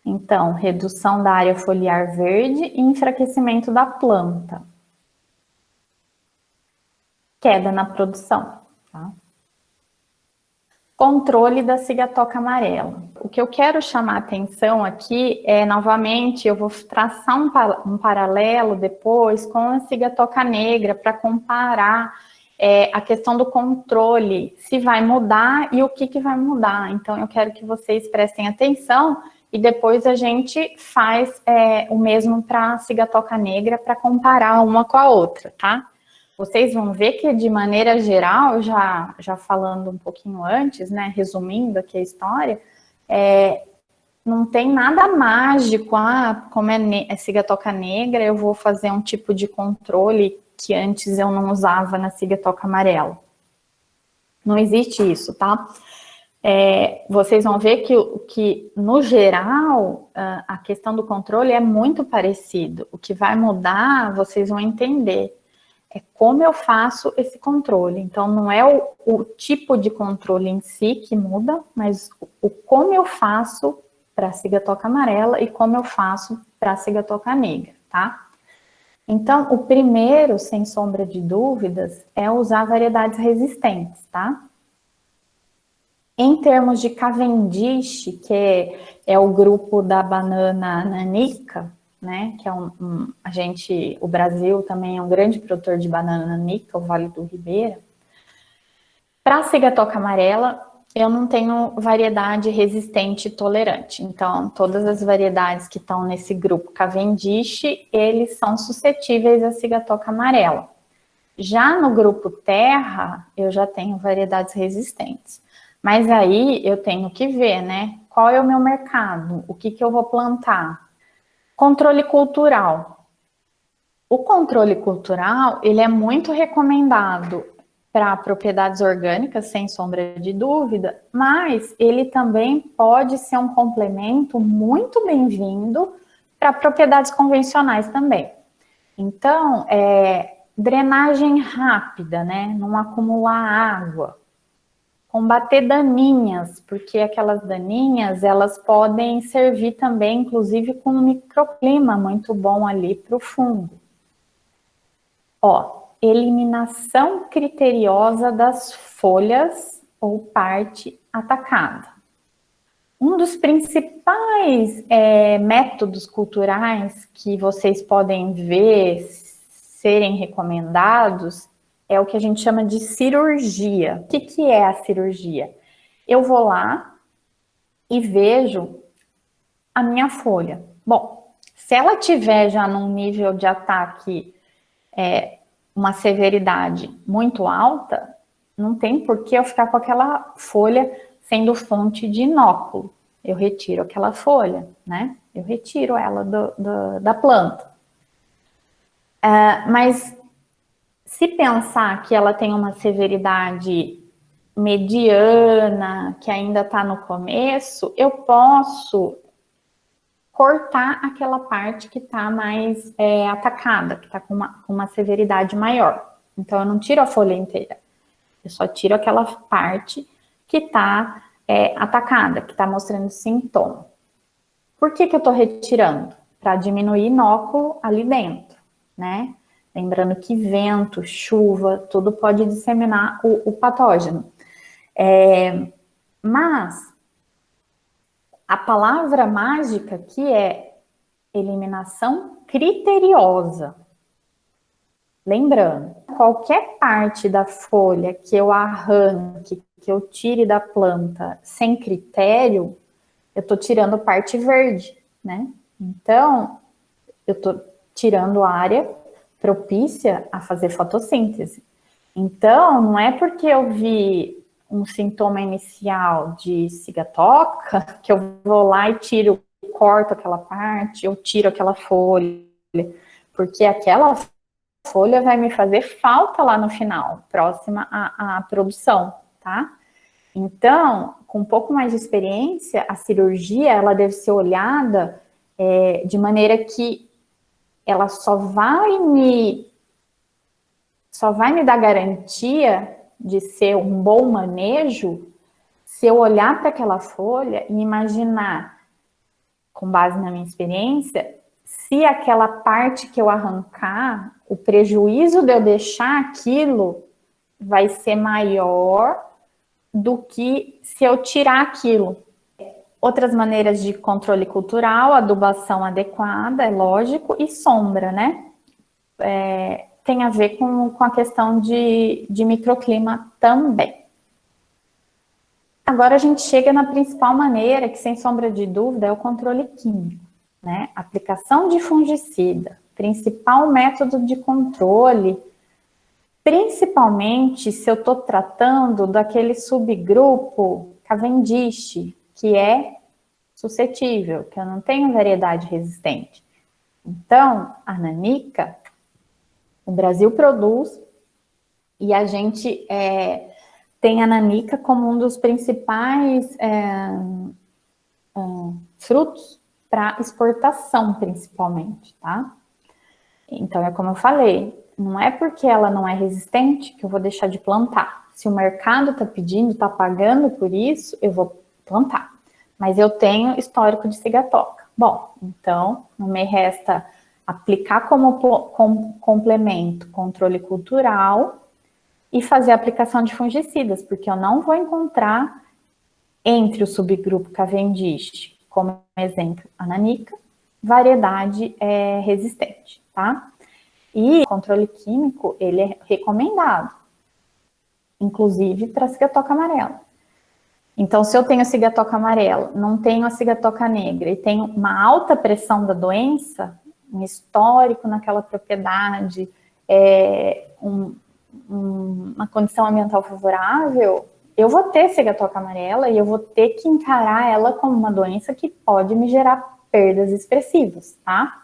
Então, redução da área foliar verde e enfraquecimento da planta. Queda na produção, tá? Controle da cigatoca amarela. O que eu quero chamar a atenção aqui é, novamente, eu vou traçar um paralelo depois com a cigatoca negra para comparar a questão do controle, se vai mudar e o que vai mudar. Então, eu quero que vocês prestem atenção e depois a gente faz o mesmo para a cigatoca negra para comparar uma com a outra, tá? Vocês vão ver que, de maneira geral, já falando um pouquinho antes, né, resumindo aqui a história, não tem nada mágico, como é cigatoca negra, eu vou fazer um tipo de controle que antes eu não usava na cigatoca amarela. Não existe isso, tá? Vocês vão ver que, no geral, a questão do controle é muito parecido. O que vai mudar, vocês vão entender, é como eu faço esse controle. Então, não é o tipo de controle em si que muda, mas o como eu faço para a cigatoca amarela e como eu faço para a cigatoca negra, tá? Então, o primeiro, sem sombra de dúvidas, é usar variedades resistentes, tá? Em termos de Cavendish, que é o grupo da banana nanica, né, que é o Brasil também é um grande produtor de banana nanica, o Vale do Ribeira. Para a cigatoca amarela, eu não tenho variedade resistente e tolerante. Então, todas as variedades que estão nesse grupo Cavendish, eles são suscetíveis à cigatoca amarela. Já no grupo terra, eu já tenho variedades resistentes. Mas aí eu tenho que ver, né, qual é o meu mercado, o que eu vou plantar. Controle cultural. O controle cultural, ele é muito recomendado para propriedades orgânicas, sem sombra de dúvida, mas ele também pode ser um complemento muito bem-vindo para propriedades convencionais também. Então, drenagem rápida, né? Não acumular água. Combater daninhas, porque aquelas daninhas, elas podem servir também, inclusive, com um microclima muito bom ali para o fungo. Ó, eliminação criteriosa das folhas ou parte atacada. Um dos principais métodos culturais que vocês podem ver serem recomendados é o que a gente chama de cirurgia. O que é a cirurgia? Eu vou lá e vejo a minha folha. Bom, se ela tiver já num nível de ataque, uma severidade muito alta, não tem por que eu ficar com aquela folha sendo fonte de inóculo. Eu retiro aquela folha, né? Eu retiro ela da planta. Mas se pensar que ela tem uma severidade mediana, que ainda está no começo, eu posso cortar aquela parte que está mais atacada, que está com uma severidade maior. Então, eu não tiro a folha inteira. Eu só tiro aquela parte que está atacada, que está mostrando sintoma. Por que eu estou retirando? Para diminuir inóculo ali dentro, né? Lembrando que vento, chuva, tudo pode disseminar o patógeno. Mas a palavra mágica aqui é eliminação criteriosa. Lembrando, qualquer parte da folha que eu arranque, que eu tire da planta sem critério, eu estou tirando parte verde, né? Então, eu estou tirando a área propícia a fazer fotossíntese. Então, não é porque eu vi um sintoma inicial de cigatoca que eu vou lá e corto aquela parte, eu tiro aquela folha, porque aquela folha vai me fazer falta lá no final, próxima à produção, tá? Então, com um pouco mais de experiência, a cirurgia, ela deve ser olhada de maneira que ela só vai me dar garantia de ser um bom manejo se eu olhar para aquela folha e imaginar, com base na minha experiência, se aquela parte que eu arrancar, o prejuízo de eu deixar aquilo vai ser maior do que se eu tirar aquilo. Outras maneiras de controle cultural, adubação adequada, é lógico, e sombra, né? Tem a ver com a questão de microclima também. Agora a gente chega na principal maneira, que sem sombra de dúvida é o controle químico, né? Aplicação de fungicida, principal método de controle, principalmente se eu estou tratando daquele subgrupo Cavendish, que é suscetível, que eu não tenho variedade resistente. Então, a nanica, o Brasil produz e a gente tem a nanica como um dos principais frutos para exportação, principalmente, tá? Então, é como eu falei, não é porque ela não é resistente que eu vou deixar de plantar. Se o mercado está pedindo, está pagando por isso, eu vou plantar. Mas eu tenho histórico de cigatoca. Bom, então, não me resta aplicar como complemento controle cultural e fazer a aplicação de fungicidas, porque eu não vou encontrar entre o subgrupo Cavendish, como exemplo, a nanica, variedade resistente, tá? E o controle químico, ele é recomendado, inclusive para cigatoca amarela. Então, se eu tenho a cigatoca amarela, não tenho a cigatoca negra e tenho uma alta pressão da doença, um histórico naquela propriedade, uma condição ambiental favorável, eu vou ter cigatoca amarela e eu vou ter que encarar ela como uma doença que pode me gerar perdas expressivas, tá?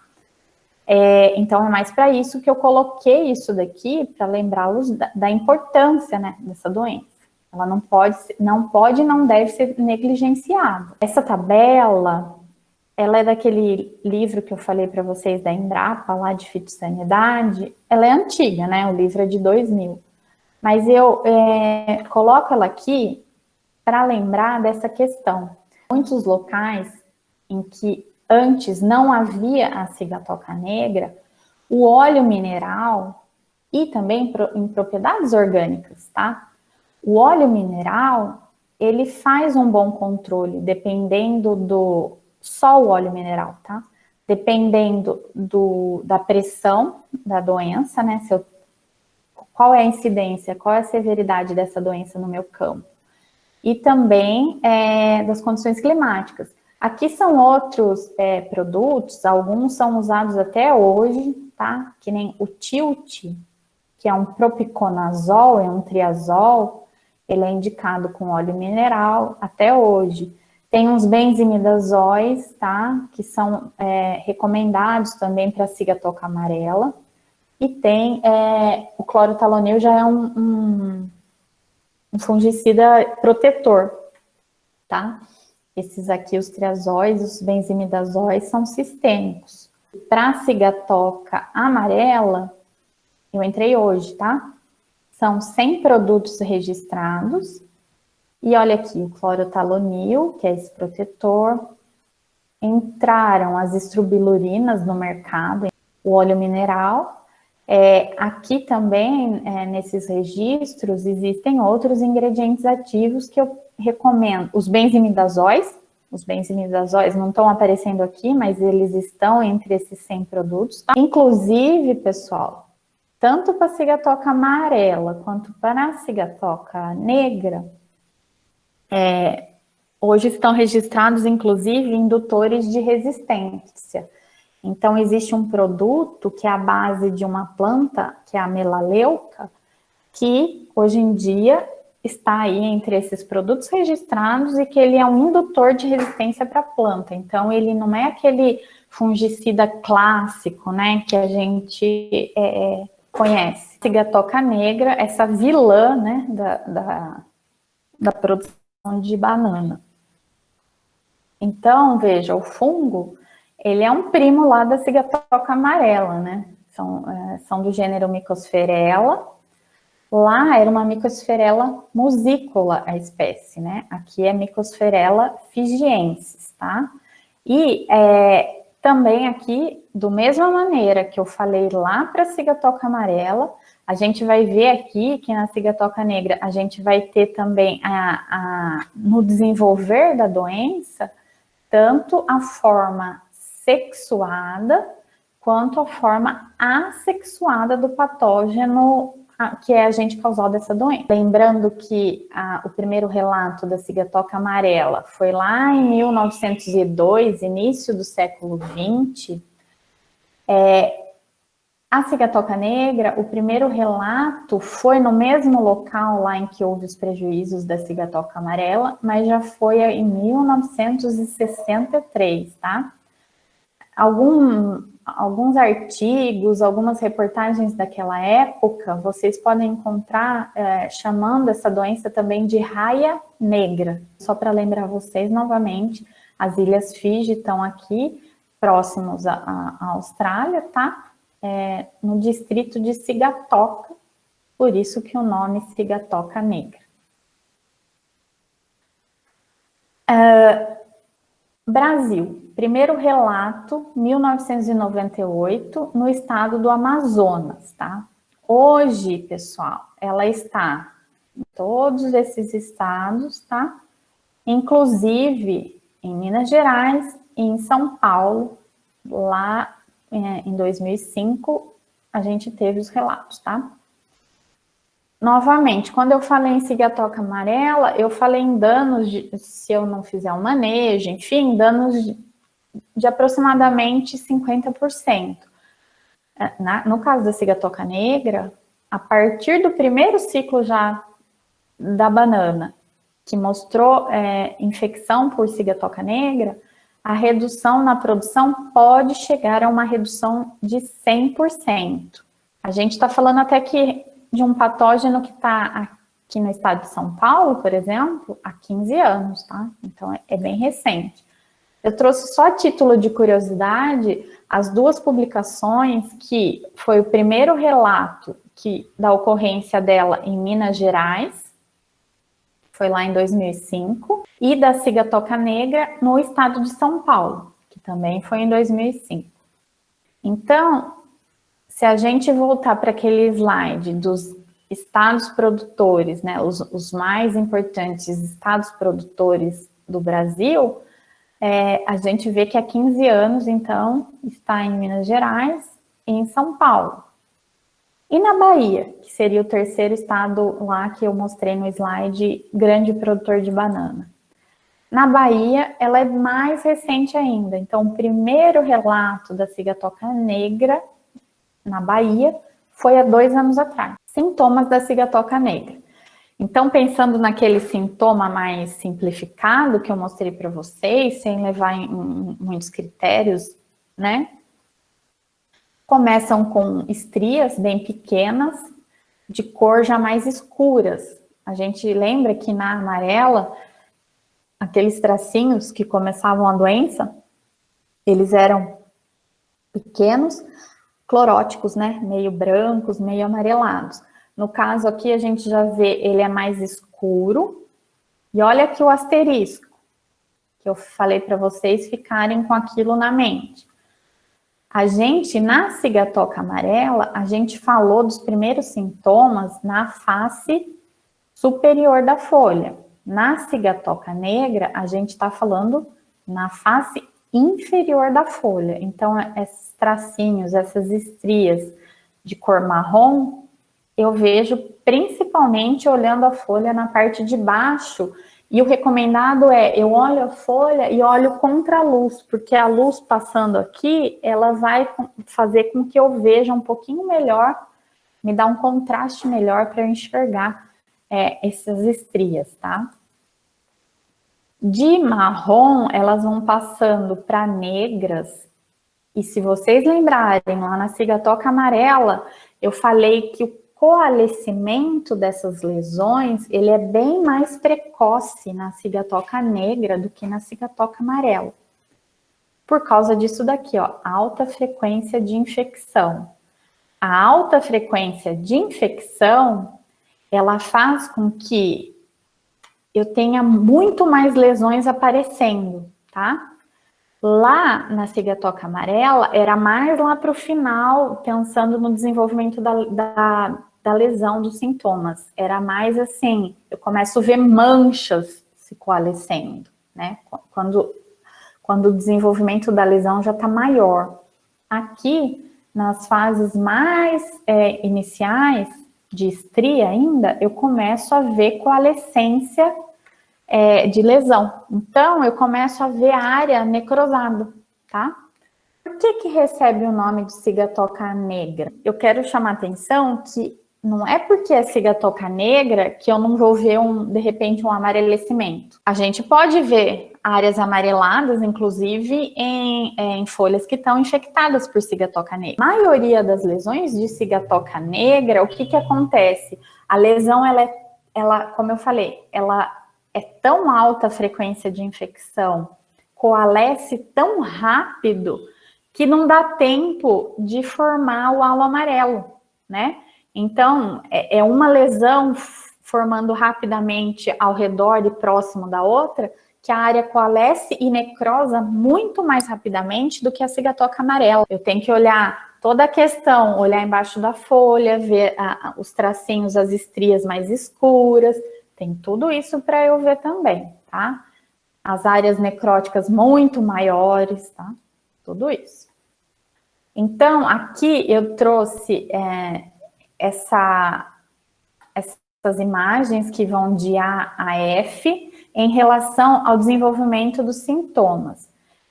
Então, é mais para isso que eu coloquei isso daqui, para lembrá-los da importância, né, dessa doença. Ela não pode e não deve ser negligenciada. Essa tabela, ela é daquele livro que eu falei para vocês da Embrapa, lá de fitossanidade. Ela é antiga, né? O livro é de 2000. Mas eu coloco ela aqui para lembrar dessa questão. Muitos locais em que antes não havia a cigatoca negra, o óleo mineral e também em propriedades orgânicas, tá? O óleo mineral, ele faz um bom controle, dependendo do... Só o óleo mineral, tá? Dependendo da pressão da doença, né? Qual é a incidência, qual é a severidade dessa doença no meu campo. E também das condições climáticas. Aqui são outros produtos, alguns são usados até hoje, tá? Que nem o tilt, que é um propiconazol, é um triazol, ele é indicado com óleo mineral até hoje. Tem uns benzimidazóis, tá? Que são recomendados também para a cigatoca amarela. E tem o clorotalonil, já é um fungicida protetor, tá? Esses aqui, os triazóis, os benzimidazóis, são sistêmicos. Para a cigatoca amarela, eu entrei hoje, tá? São 100 produtos registrados. E olha aqui, o clorotalonil, que é esse protetor. Entraram as estrobilurinas no mercado, o óleo mineral. Aqui também, nesses registros, existem outros ingredientes ativos que eu recomendo. Os benzimidazóis não estão aparecendo aqui, mas eles estão entre esses 100 produtos. Tá? Inclusive, pessoal, tanto para a cigatoca amarela quanto para a cigatoca negra, hoje estão registrados, inclusive, indutores de resistência. Então, existe um produto que é a base de uma planta, que é a melaleuca, que hoje em dia está aí entre esses produtos registrados e que ele é um indutor de resistência para a planta. Então, ele não é aquele fungicida clássico, né, que a gente conhece. Cigatoca negra, essa vilã, né, da produção de banana. Então, veja, o fungo, ele é um primo lá da cigatoca amarela, né? São do gênero Mycosphaerella. Lá era uma Mycosphaerella musícola a espécie, né? Aqui é Mycosphaerella fijiensis, tá? E também aqui, da mesma maneira que eu falei lá para a cigatoca amarela, a gente vai ver aqui que na cigatoca negra a gente vai ter também no desenvolver da doença, tanto a forma sexuada quanto a forma assexuada do patógeno que é agente causal dessa doença. Lembrando que o primeiro relato da cigatoca amarela foi lá em 1902, início do século XX. A cigatoca negra, o primeiro relato foi no mesmo local lá em que houve os prejuízos da cigatoca amarela, mas já foi em 1963, tá? Alguns artigos, algumas reportagens daquela época, vocês podem encontrar chamando essa doença também de raia negra. Só para lembrar vocês, novamente, as Ilhas Fiji estão aqui, próximos à Austrália, tá? No distrito de Cigatoca, por isso que o nome cigatoca negra. Brasil, primeiro relato, 1998, no estado do Amazonas, tá? Hoje, pessoal, ela está em todos esses estados, tá? Inclusive em Minas Gerais e em São Paulo, lá em 2005, a gente teve os relatos, tá? Novamente, quando eu falei em cigatoca amarela, eu falei em danos, se eu não fizer um manejo, enfim, danos de aproximadamente 50%. No caso da cigatoca negra, a partir do primeiro ciclo já da banana, que mostrou infecção por cigatoca negra, a redução na produção pode chegar a uma redução de 100%. A gente está falando até que de um patógeno que está aqui no estado de São Paulo, por exemplo, há 15 anos, tá? Então, é bem recente. Eu trouxe só a título de curiosidade as duas publicações que foi o primeiro relato da ocorrência dela em Minas Gerais, foi lá em 2005, e da cigatoca negra no estado de São Paulo, que também foi em 2005. Então, se a gente voltar para aquele slide dos estados produtores, né, os mais importantes estados produtores do Brasil, a gente vê que há 15 anos, então, está em Minas Gerais e em São Paulo. E na Bahia, que seria o terceiro estado lá que eu mostrei no slide, grande produtor de banana. Na Bahia, ela é mais recente ainda. Então, o primeiro relato da cigatoca negra na Bahia foi há 2 anos atrás. Sintomas da cigatoca negra. Então, pensando naquele sintoma mais simplificado que eu mostrei para vocês, sem levar em muitos critérios, né? Começam com estrias bem pequenas, de cor já mais escuras. A gente lembra que na amarela, aqueles tracinhos que começavam a doença, eles eram pequenos, cloróticos, né? Meio brancos, meio amarelados. No caso aqui, a gente já vê, ele é mais escuro. E olha aqui o asterisco, que eu falei para vocês ficarem com aquilo na mente. A gente, na cigatoca amarela, a gente falou dos primeiros sintomas na face superior da folha. Na cigatoca negra, a gente está falando na face inferior da folha. Então, esses tracinhos, essas estrias de cor marrom, eu vejo principalmente olhando a folha na parte de baixo. E o recomendado eu olho a folha e olho contra a luz, porque a luz passando aqui, ela vai fazer com que eu veja um pouquinho melhor, me dá um contraste melhor para eu enxergar essas estrias, tá? De marrom, elas vão passando para negras, e se vocês lembrarem, lá na cigatoca amarela, eu falei que o coalescimento dessas lesões, ele é bem mais precoce na cigatoca negra do que na cigatoca amarela. Por causa disso daqui, ó, alta frequência de infecção. A alta frequência de infecção, ela faz com que eu tenha muito mais lesões aparecendo, tá? Lá na cigatoca amarela, era mais lá para o final, pensando no desenvolvimento da lesão, dos sintomas. Era mais assim, eu começo a ver manchas se coalescendo, né? Quando o desenvolvimento da lesão já está maior. Aqui, nas fases mais iniciais, de estria ainda, eu começo a ver coalescência de lesão. Então, eu começo a ver a área necrosada, tá? Por que recebe o nome de cigatoca negra? Eu quero chamar a atenção que não é porque é cigatoca negra que eu não vou ver, de repente, um amarelecimento. A gente pode ver áreas amareladas, inclusive, em folhas que estão infectadas por cigatoca negra. A maioria das lesões de cigatoca negra, o que acontece? A lesão, ela, como eu falei, ela é tão alta a frequência de infecção, coalesce tão rápido, que não dá tempo de formar o halo amarelo, né? Então, é uma lesão formando rapidamente ao redor e próximo da outra, que a área coalesce e necrosa muito mais rapidamente do que a cigatoca amarela. Eu tenho que olhar toda a questão, olhar embaixo da folha, ver os tracinhos, as estrias mais escuras, tem tudo isso para eu ver também, tá? As áreas necróticas muito maiores, tá? Tudo isso. Então, aqui eu trouxe essas imagens que vão de A a F em relação ao desenvolvimento dos sintomas.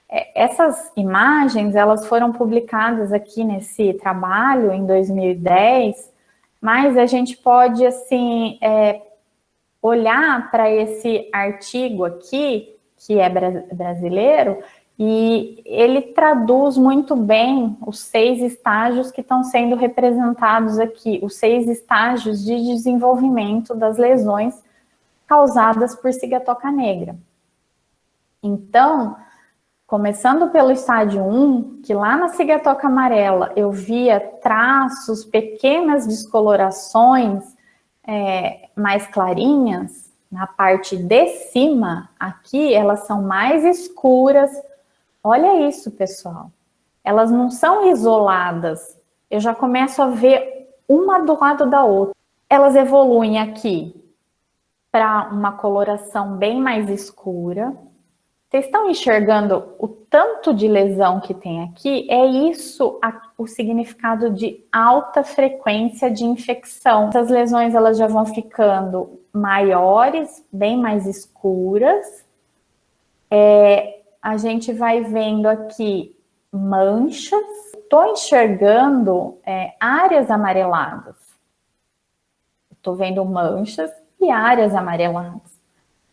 Essas imagens, elas foram publicadas aqui nesse trabalho em 2010, mas a gente pode, assim, olhar para esse artigo aqui, que é brasileiro, e ele traduz muito bem os 6 estágios que estão sendo representados aqui, os 6 estágios de desenvolvimento das lesões causadas por cigatoca negra. Então, Começando pelo estágio 1, que lá na cigatoca amarela eu via traços, pequenas descolorações mais clarinhas, na parte de cima, aqui elas são mais escuras. Olha isso, pessoal. Elas não são isoladas. Eu já começo a ver uma do lado da outra. Elas evoluem aqui para uma coloração bem mais escura. Vocês estão enxergando o tanto de lesão que tem aqui? É isso o significado de alta frequência de infecção. Essas lesões elas já vão ficando maiores, bem mais escuras. A gente vai vendo aqui manchas. Estou enxergando áreas amareladas. Estou vendo manchas e áreas amareladas.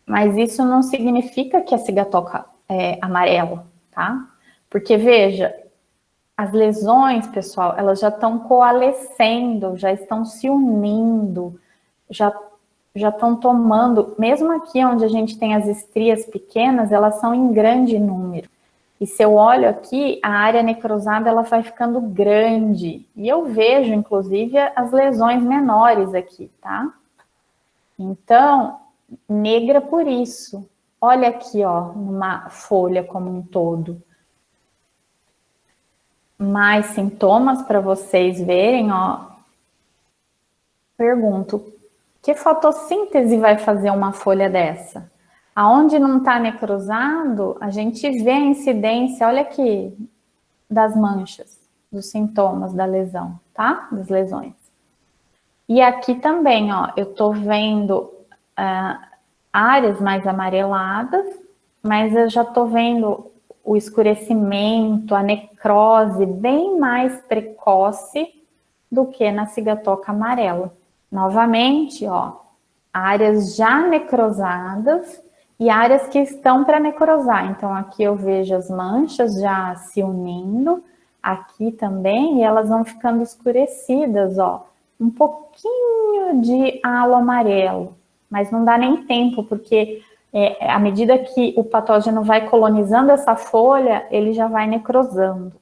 Mas isso não significa que a cigatoca é amarela, tá? Porque, veja, as lesões, pessoal, elas já estão coalescendo, já estão se unindo, já estão tomando, mesmo aqui onde a gente tem as estrias pequenas, elas são em grande número. E se eu olho aqui, a área necrosada, ela vai ficando grande. E eu vejo, inclusive, as lesões menores aqui, tá? Então, negra por isso. Olha aqui, ó, numa folha como um todo. Mais sintomas para vocês verem, ó. Pergunto, que fotossíntese vai fazer uma folha dessa? Aonde não está necrosado, a gente vê a incidência, olha aqui, das manchas, dos sintomas da lesão, tá? Das lesões. E aqui também, ó, eu tô vendo áreas mais amareladas, mas eu já tô vendo o escurecimento, a necrose bem mais precoce do que na cigatoca amarela. Novamente, ó, áreas já necrosadas e áreas que estão para necrosar. Então, aqui eu vejo as manchas já se unindo, aqui também, e elas vão ficando escurecidas, ó. Um pouquinho de halo amarelo, mas não dá nem tempo, porque à medida que o patógeno vai colonizando essa folha, ele já vai necrosando.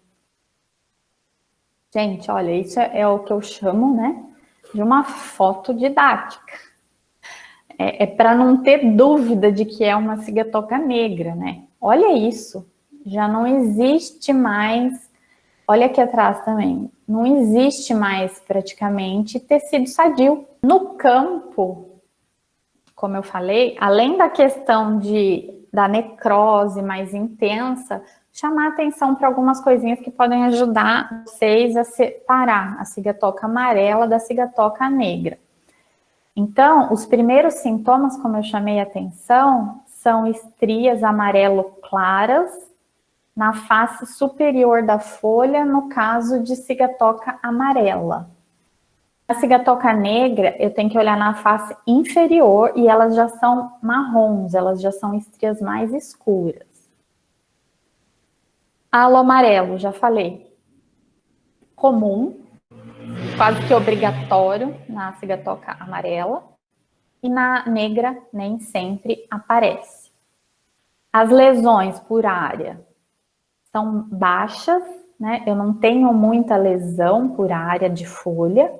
Gente, olha, isso é o que eu chamo, né, de uma foto didática. É para não ter dúvida de que é uma cigatoca negra, né? Olha isso, já não existe mais, olha aqui atrás também, não existe mais praticamente tecido sadio. No campo, como eu falei, além da questão da necrose mais intensa, chamar atenção para algumas coisinhas que podem ajudar vocês a separar a cigatoca amarela da cigatoca negra. Então, os primeiros sintomas, como eu chamei a atenção, são estrias amarelo claras na face superior da folha, no caso de cigatoca amarela. Na cigatoca negra, eu tenho que olhar na face inferior e elas já são marrons, elas já são estrias mais escuras. Halo amarelo, já falei, comum, quase que obrigatório na cigatoca amarela, e na negra nem sempre aparece. As lesões por área são baixas, né? Eu não tenho muita lesão por área de folha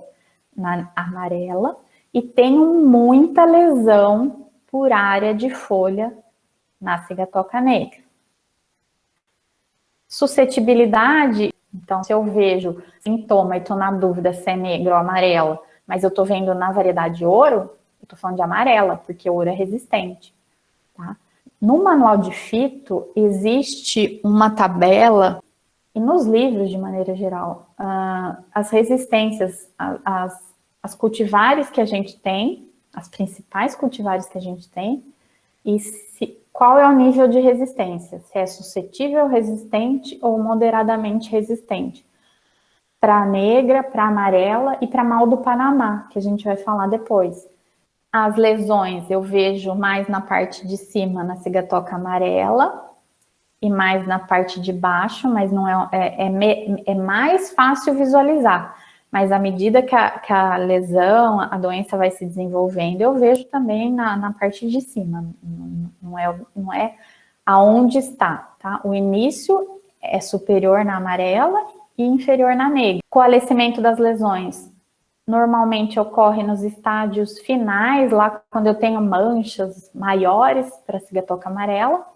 na amarela, e tenho muita lesão por área de folha na cigatoca negra. Suscetibilidade, então se eu vejo sintoma e estou na dúvida se é negra ou amarela, mas eu estou vendo na variedade ouro, eu estou falando de amarela, porque ouro é resistente, tá? No manual de fito existe uma tabela, e nos livros de maneira geral, as resistências, as cultivares que a gente tem, as principais cultivares que a gente tem, e qual é o nível de resistência, se é suscetível, resistente ou moderadamente resistente. Para negra, para amarela e para mal do Panamá, que a gente vai falar depois. As lesões eu vejo mais na parte de cima, na cigatoca amarela, e mais na parte de baixo, mas não é mais fácil visualizar. Mas à medida que a lesão, a doença vai se desenvolvendo, eu vejo também na parte de cima. Não é aonde está, tá? O início é superior na amarela e inferior na negra. O coalescimento das lesões normalmente ocorre nos estádios finais, lá quando eu tenho manchas maiores para a cigatoca amarela,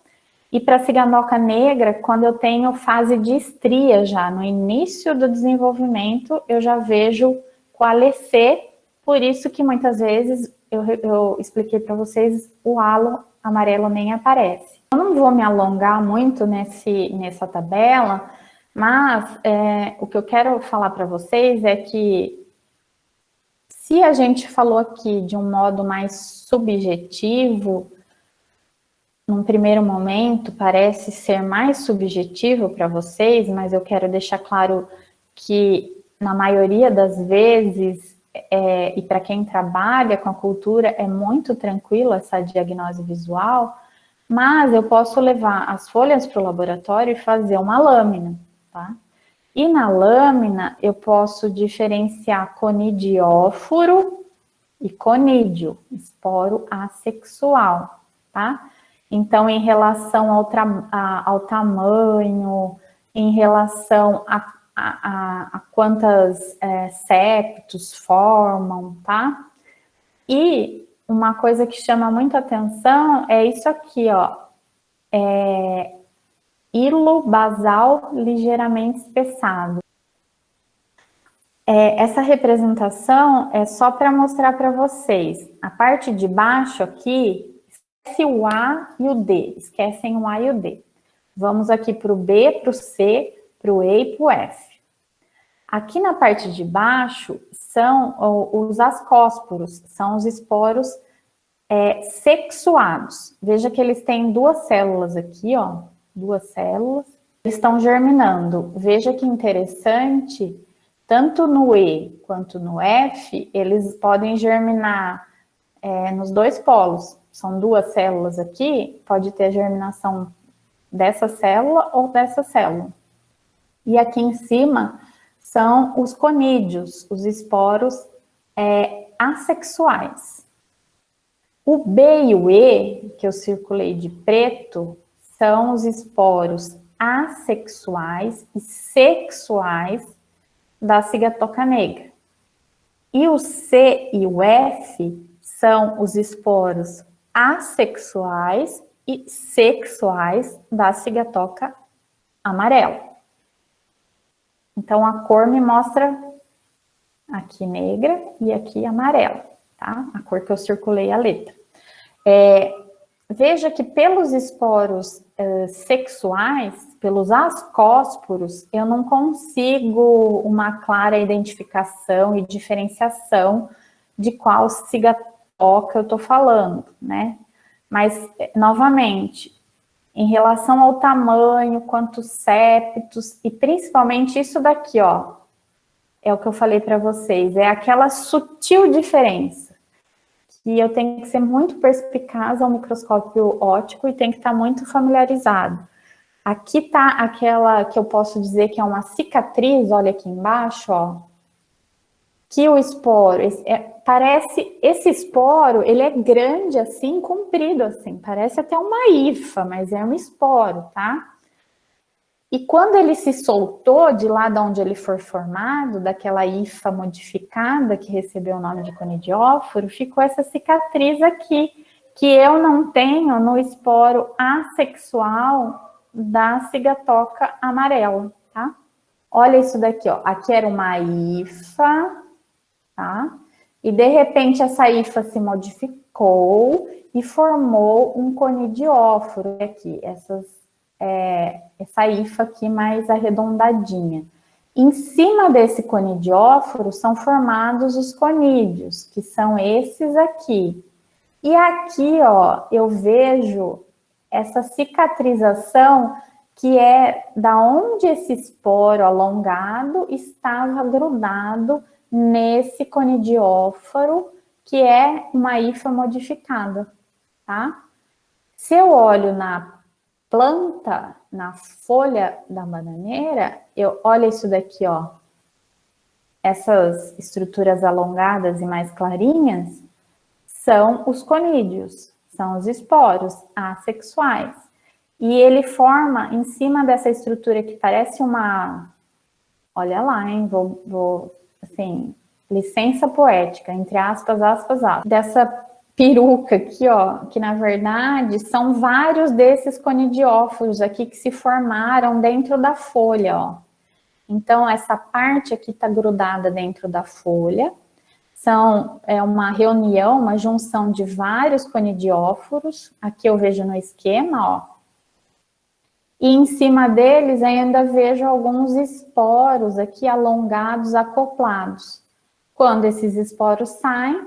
e para a cigatoca negra, quando eu tenho fase de estria já, no início do desenvolvimento, eu já vejo coalescer, por isso que muitas vezes eu expliquei para vocês, o halo amarelo nem aparece. Eu não vou me alongar muito nessa tabela, mas o que eu quero falar para vocês é que se a gente falou aqui de um modo mais subjetivo, num primeiro momento parece ser mais subjetivo para vocês, mas eu quero deixar claro que na maioria das vezes, e para quem trabalha com a cultura, é muito tranquilo essa diagnose visual, mas eu posso levar as folhas para o laboratório e fazer uma lâmina, tá? E na lâmina eu posso diferenciar conidióforo e conídeo, esporo assexual, tá? Então, em relação ao tamanho, em relação a quantas septos formam, tá? E uma coisa que chama muito atenção é isso aqui, ó, hilo basal ligeiramente espessado. Essa representação é só para mostrar para vocês. A parte de baixo aqui, esquece o A e o D, esquecem o A e o D. Vamos aqui para o B, para o C, para o E e para o F. Aqui na parte de baixo são os ascósporos, são os esporos sexuados. Veja que eles têm duas células aqui, ó, duas células. Eles estão germinando. Veja que interessante, tanto no E quanto no F, eles podem germinar nos dois polos. São duas células aqui, pode ter a germinação dessa célula ou dessa célula. E aqui em cima são os conídeos, os esporos assexuais. O B e o E, que eu circulei de preto, são os esporos assexuais e sexuais da cigatoca negra. E o C e o F são os esporos assexuais e sexuais da cigatoca amarela. Então, a cor me mostra aqui negra e aqui amarela, tá? A cor que eu circulei a letra. Veja que pelos esporos sexuais, pelos ascósporos, eu não consigo uma clara identificação e diferenciação de qual cigatoca eu estou falando, né? Mas, novamente, em relação ao tamanho, quantos septos, e principalmente isso daqui, ó, é o que eu falei para vocês, é aquela sutil diferença, que eu tenho que ser muito perspicaz ao microscópio óptico e tem que estar muito familiarizado. Aqui tá aquela que eu posso dizer que é uma cicatriz, olha aqui embaixo, ó, que o esporo, parece, esse esporo, ele é grande assim, comprido assim, parece até uma hifa, mas é um esporo, tá? E quando ele se soltou de lá de onde ele foi formado, daquela hifa modificada que recebeu o nome de conidióforo, ficou essa cicatriz aqui, que eu não tenho no esporo assexual da cigatoca amarela, tá? Olha isso daqui, ó, aqui era uma hifa, tá? E de repente essa hifa se modificou e formou um conidióforo aqui, essa hifa aqui mais arredondadinha. Em cima desse conidióforo são formados os conídeos, que são esses aqui. E aqui, ó, eu vejo essa cicatrização que é da onde esse esporo alongado estava grudado nesse conidióforo, que é uma hifa modificada, tá? Se eu olho na planta, na folha da bananeira, olha isso daqui, ó. Essas estruturas alongadas e mais clarinhas são os conídeos, são os esporos assexuais. E ele forma, em cima dessa estrutura que parece uma... Olha lá, hein? Assim, licença poética, entre aspas, aspas, aspas. Dessa peruca aqui, ó, que na verdade são vários desses conidióforos aqui que se formaram dentro da folha, ó. Então, essa parte aqui está grudada dentro da folha. É uma reunião, uma junção de vários conidióforos. Aqui eu vejo no esquema, ó. E em cima deles ainda vejo alguns esporos aqui alongados, acoplados. Quando esses esporos saem,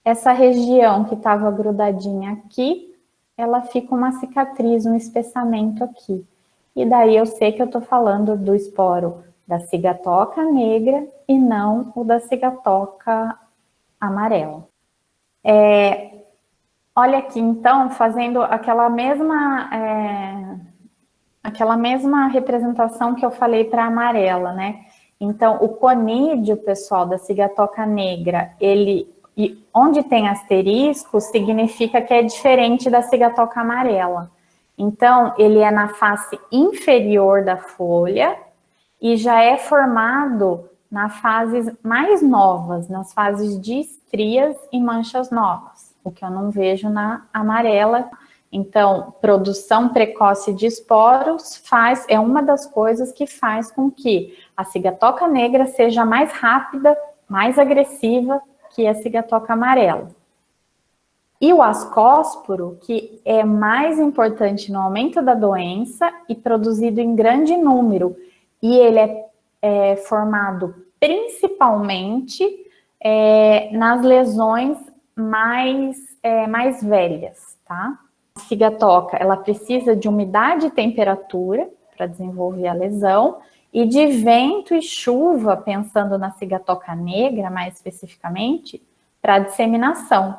essa região que estava grudadinha aqui, ela fica uma cicatriz, um espessamento aqui. E daí eu sei que eu estou falando do esporo da cigatoca negra e não o da cigatoca amarela. Olha aqui, então, fazendo aquela mesma representação que eu falei para a amarela, né? Então, o conídeo, pessoal, da cigatoca negra, onde tem asterisco, significa que é diferente da cigatoca amarela. Então, ele é na face inferior da folha e já é formado nas fases mais novas, nas fases de estrias e manchas novas, o que eu não vejo na amarela. Então, produção precoce de esporos é uma das coisas que faz com que a cigatoca negra seja mais rápida, mais agressiva que a cigatoca amarela. E o ascósporo, que é mais importante no aumento da doença e produzido em grande número, e ele é formado principalmente nas lesões mais velhas, tá? A cigatoca, ela precisa de umidade e temperatura para desenvolver a lesão, e de vento e chuva, pensando na cigatoca negra mais especificamente, para disseminação,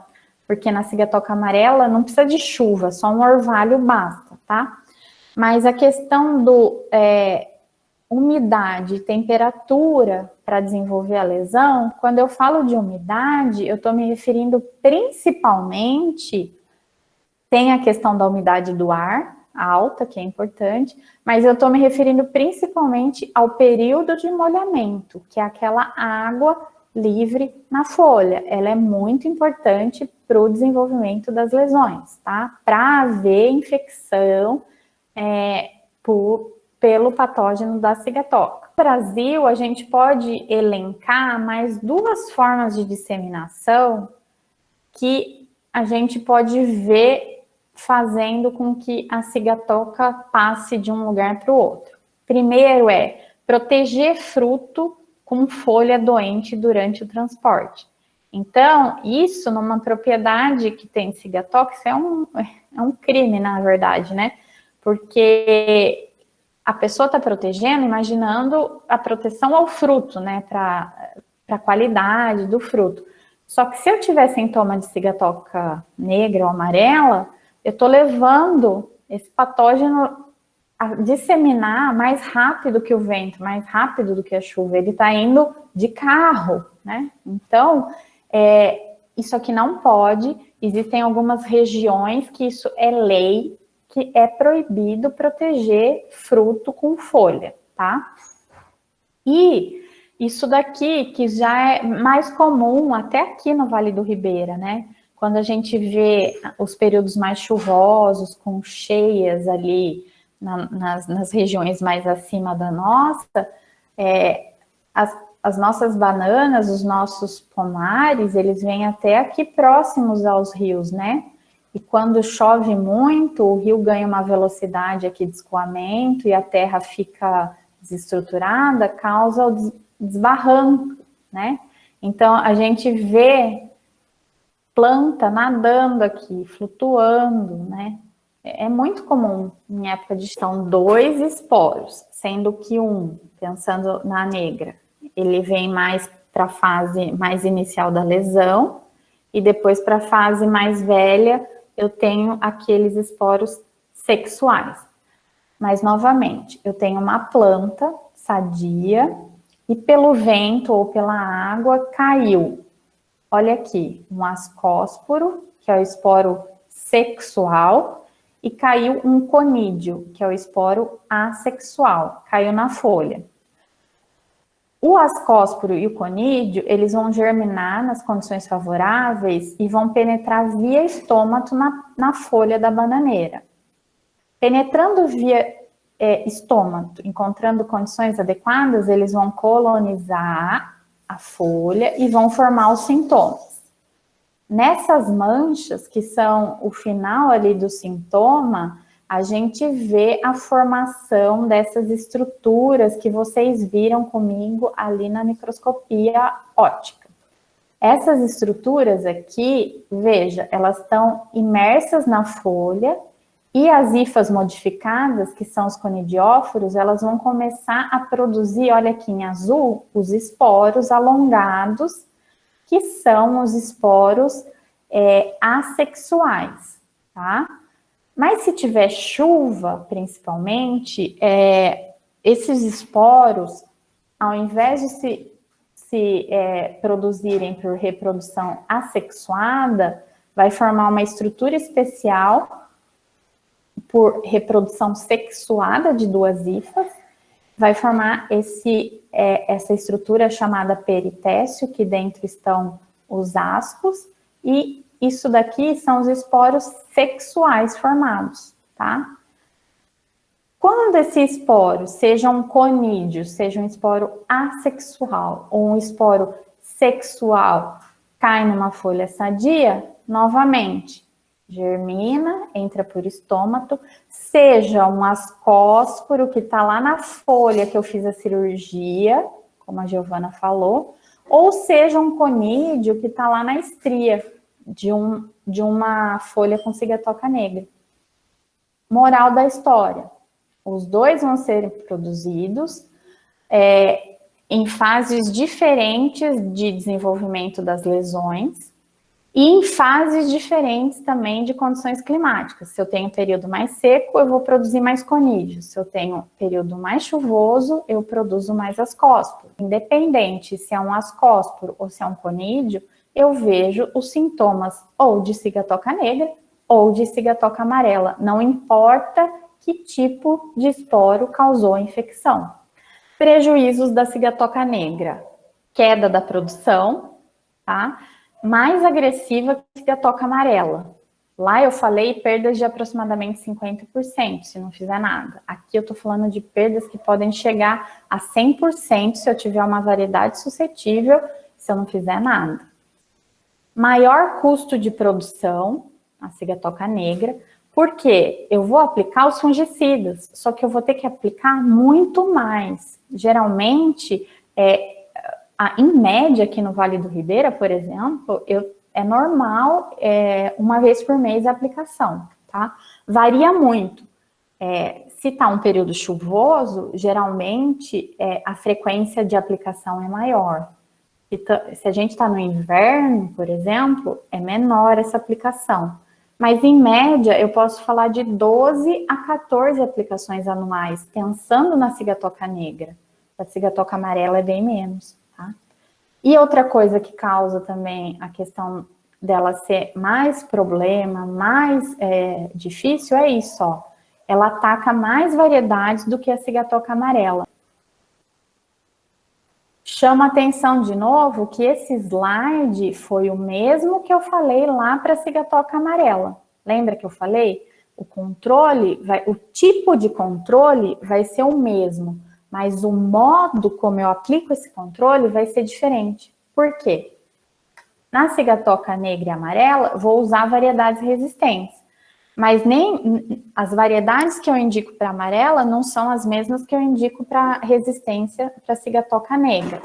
porque na cigatoca amarela não precisa de chuva, só um orvalho basta, tá? Mas a questão do umidade e temperatura para desenvolver a lesão, quando eu falo de umidade, eu estou me referindo principalmente... Tem a questão da umidade do ar, alta, que é importante, mas eu estou me referindo principalmente ao período de molhamento, que é aquela água livre na folha. Ela é muito importante para o desenvolvimento das lesões, tá? Para haver infecção pelo patógeno da cigatoca. No Brasil, a gente pode elencar mais duas formas de disseminação que a gente pode ver fazendo com que a cigatoca passe de um lugar para o outro. Primeiro é proteger fruto com folha doente durante o transporte. Então, isso numa propriedade que tem cigatoca, isso é um crime, na verdade, né? Porque a pessoa está protegendo, imaginando a proteção ao fruto, né? Para a qualidade do fruto. Só que se eu tiver sintoma de cigatoca negra ou amarela, eu estou levando esse patógeno a disseminar mais rápido que o vento, mais rápido do que a chuva. Ele está indo de carro, né? Então, isso aqui não pode. Existem algumas regiões que isso é lei, que é proibido proteger fruto com folha, tá? E isso daqui, que já é mais comum até aqui no Vale do Ribeira, né? Quando a gente vê os períodos mais chuvosos, com cheias ali nas regiões mais acima da nossa, as nossas bananas, os nossos pomares, eles vêm até aqui próximos aos rios, né? E quando chove muito, o rio ganha uma velocidade aqui de escoamento e a terra fica desestruturada, causa o desbarranco, né? Então, a gente vê planta nadando aqui, flutuando, né? É muito comum em época de são 2 esporos, sendo que pensando na negra, ele vem mais para a fase mais inicial da lesão, e depois para a fase mais velha, eu tenho aqueles esporos sexuais. Mas, novamente, eu tenho uma planta sadia, e pelo vento ou pela água caiu. Olha aqui, um ascósporo, que é o esporo sexual, e caiu um conídeo, que é o esporo assexual, caiu na folha. O ascósporo e o conídeo, eles vão germinar nas condições favoráveis e vão penetrar via estômato na folha da bananeira. Penetrando via estômato, encontrando condições adequadas, eles vão colonizar a folha e vão formar os sintomas. Nessas manchas, que são o final ali do sintoma, a gente vê a formação dessas estruturas que vocês viram comigo ali na microscopia óptica. Essas estruturas aqui, veja, elas estão imersas na folha e as hifas modificadas, que são os conidióforos, elas vão começar a produzir, olha aqui em azul, os esporos alongados, que são os esporos assexuais, tá? Mas se tiver chuva, principalmente, esses esporos, ao invés de se produzirem por reprodução assexuada, vai formar uma estrutura especial por reprodução sexuada de duas hifas, vai formar essa estrutura chamada peritécio, que dentro estão os ascos, e isso daqui são os esporos sexuais formados, tá? Quando esse esporo, seja um conídeo, seja um esporo assexual ou um esporo sexual, cai numa folha sadia, novamente, germina, entra por estômato, seja um ascósporo que está lá na folha que eu fiz a cirurgia, como a Giovana falou, ou seja um conídeo que está lá na estria de uma folha com cigatoca negra. Moral da história, os dois vão ser produzidos em fases diferentes de desenvolvimento das lesões e em fases diferentes também de condições climáticas. Se eu tenho um período mais seco, eu vou produzir mais conídeo. Se eu tenho um período mais chuvoso, eu produzo mais ascósporo. Independente se é um ascósporo ou se é um conídeo, eu vejo os sintomas ou de cigatoca negra ou de cigatoca amarela. Não importa que tipo de esporo causou a infecção. Prejuízos da cigatoca negra: queda da produção, tá? Mais agressiva que a cigatoca amarela. Lá eu falei perdas de aproximadamente 50%, se não fizer nada. Aqui eu tô falando de perdas que podem chegar a 100% se eu tiver uma variedade suscetível, se eu não fizer nada. Maior custo de produção, a cigatoca negra, porque eu vou aplicar os fungicidas, só que eu vou ter que aplicar muito mais. Geralmente, em média, aqui no Vale do Ribeira, por exemplo, é normal uma vez por mês a aplicação, tá? Varia muito. Se está um período chuvoso, geralmente a frequência de aplicação é maior. Se a gente está no inverno, por exemplo, é menor essa aplicação. Mas, em média, eu posso falar de 12 a 14 aplicações anuais, pensando na cigatoca negra. A cigatoca amarela é bem menos, tá? E outra coisa que causa também a questão dela ser mais problema, mais difícil, é isso, ó. Ela ataca mais variedades do que a cigatoca amarela. Chama atenção de novo que esse slide foi o mesmo que eu falei lá para a cigatoca amarela. Lembra que eu falei? O controle, o tipo de controle vai ser o mesmo, mas o modo como eu aplico esse controle vai ser diferente. Por quê? Na cigatoca negra e amarela, vou usar variedades resistentes, mas nem as variedades que eu indico para amarela não são as mesmas que eu indico para resistência para cigatoca negra.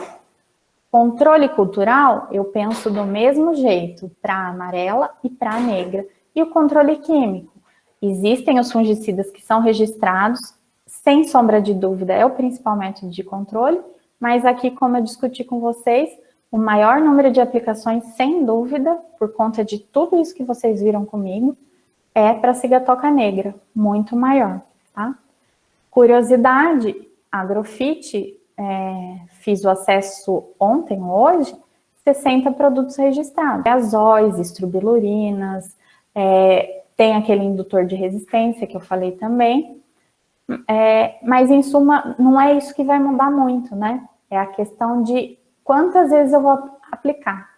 Controle cultural, eu penso do mesmo jeito para a amarela e para a negra. E o controle químico? Existem os fungicidas que são registrados, sem sombra de dúvida, é o principal método de controle, mas aqui, como eu discuti com vocês, o maior número de aplicações, sem dúvida, por conta de tudo isso que vocês viram comigo, é para a cigatoca negra, muito maior, tá? Curiosidade, Agrofit, fiz o acesso ontem ou hoje, 60 produtos registrados. Azóis, estrobilurinas, tem aquele indutor de resistência que eu falei também, mas em suma, não é isso que vai mudar muito, né? É a questão de quantas vezes eu vou aplicar.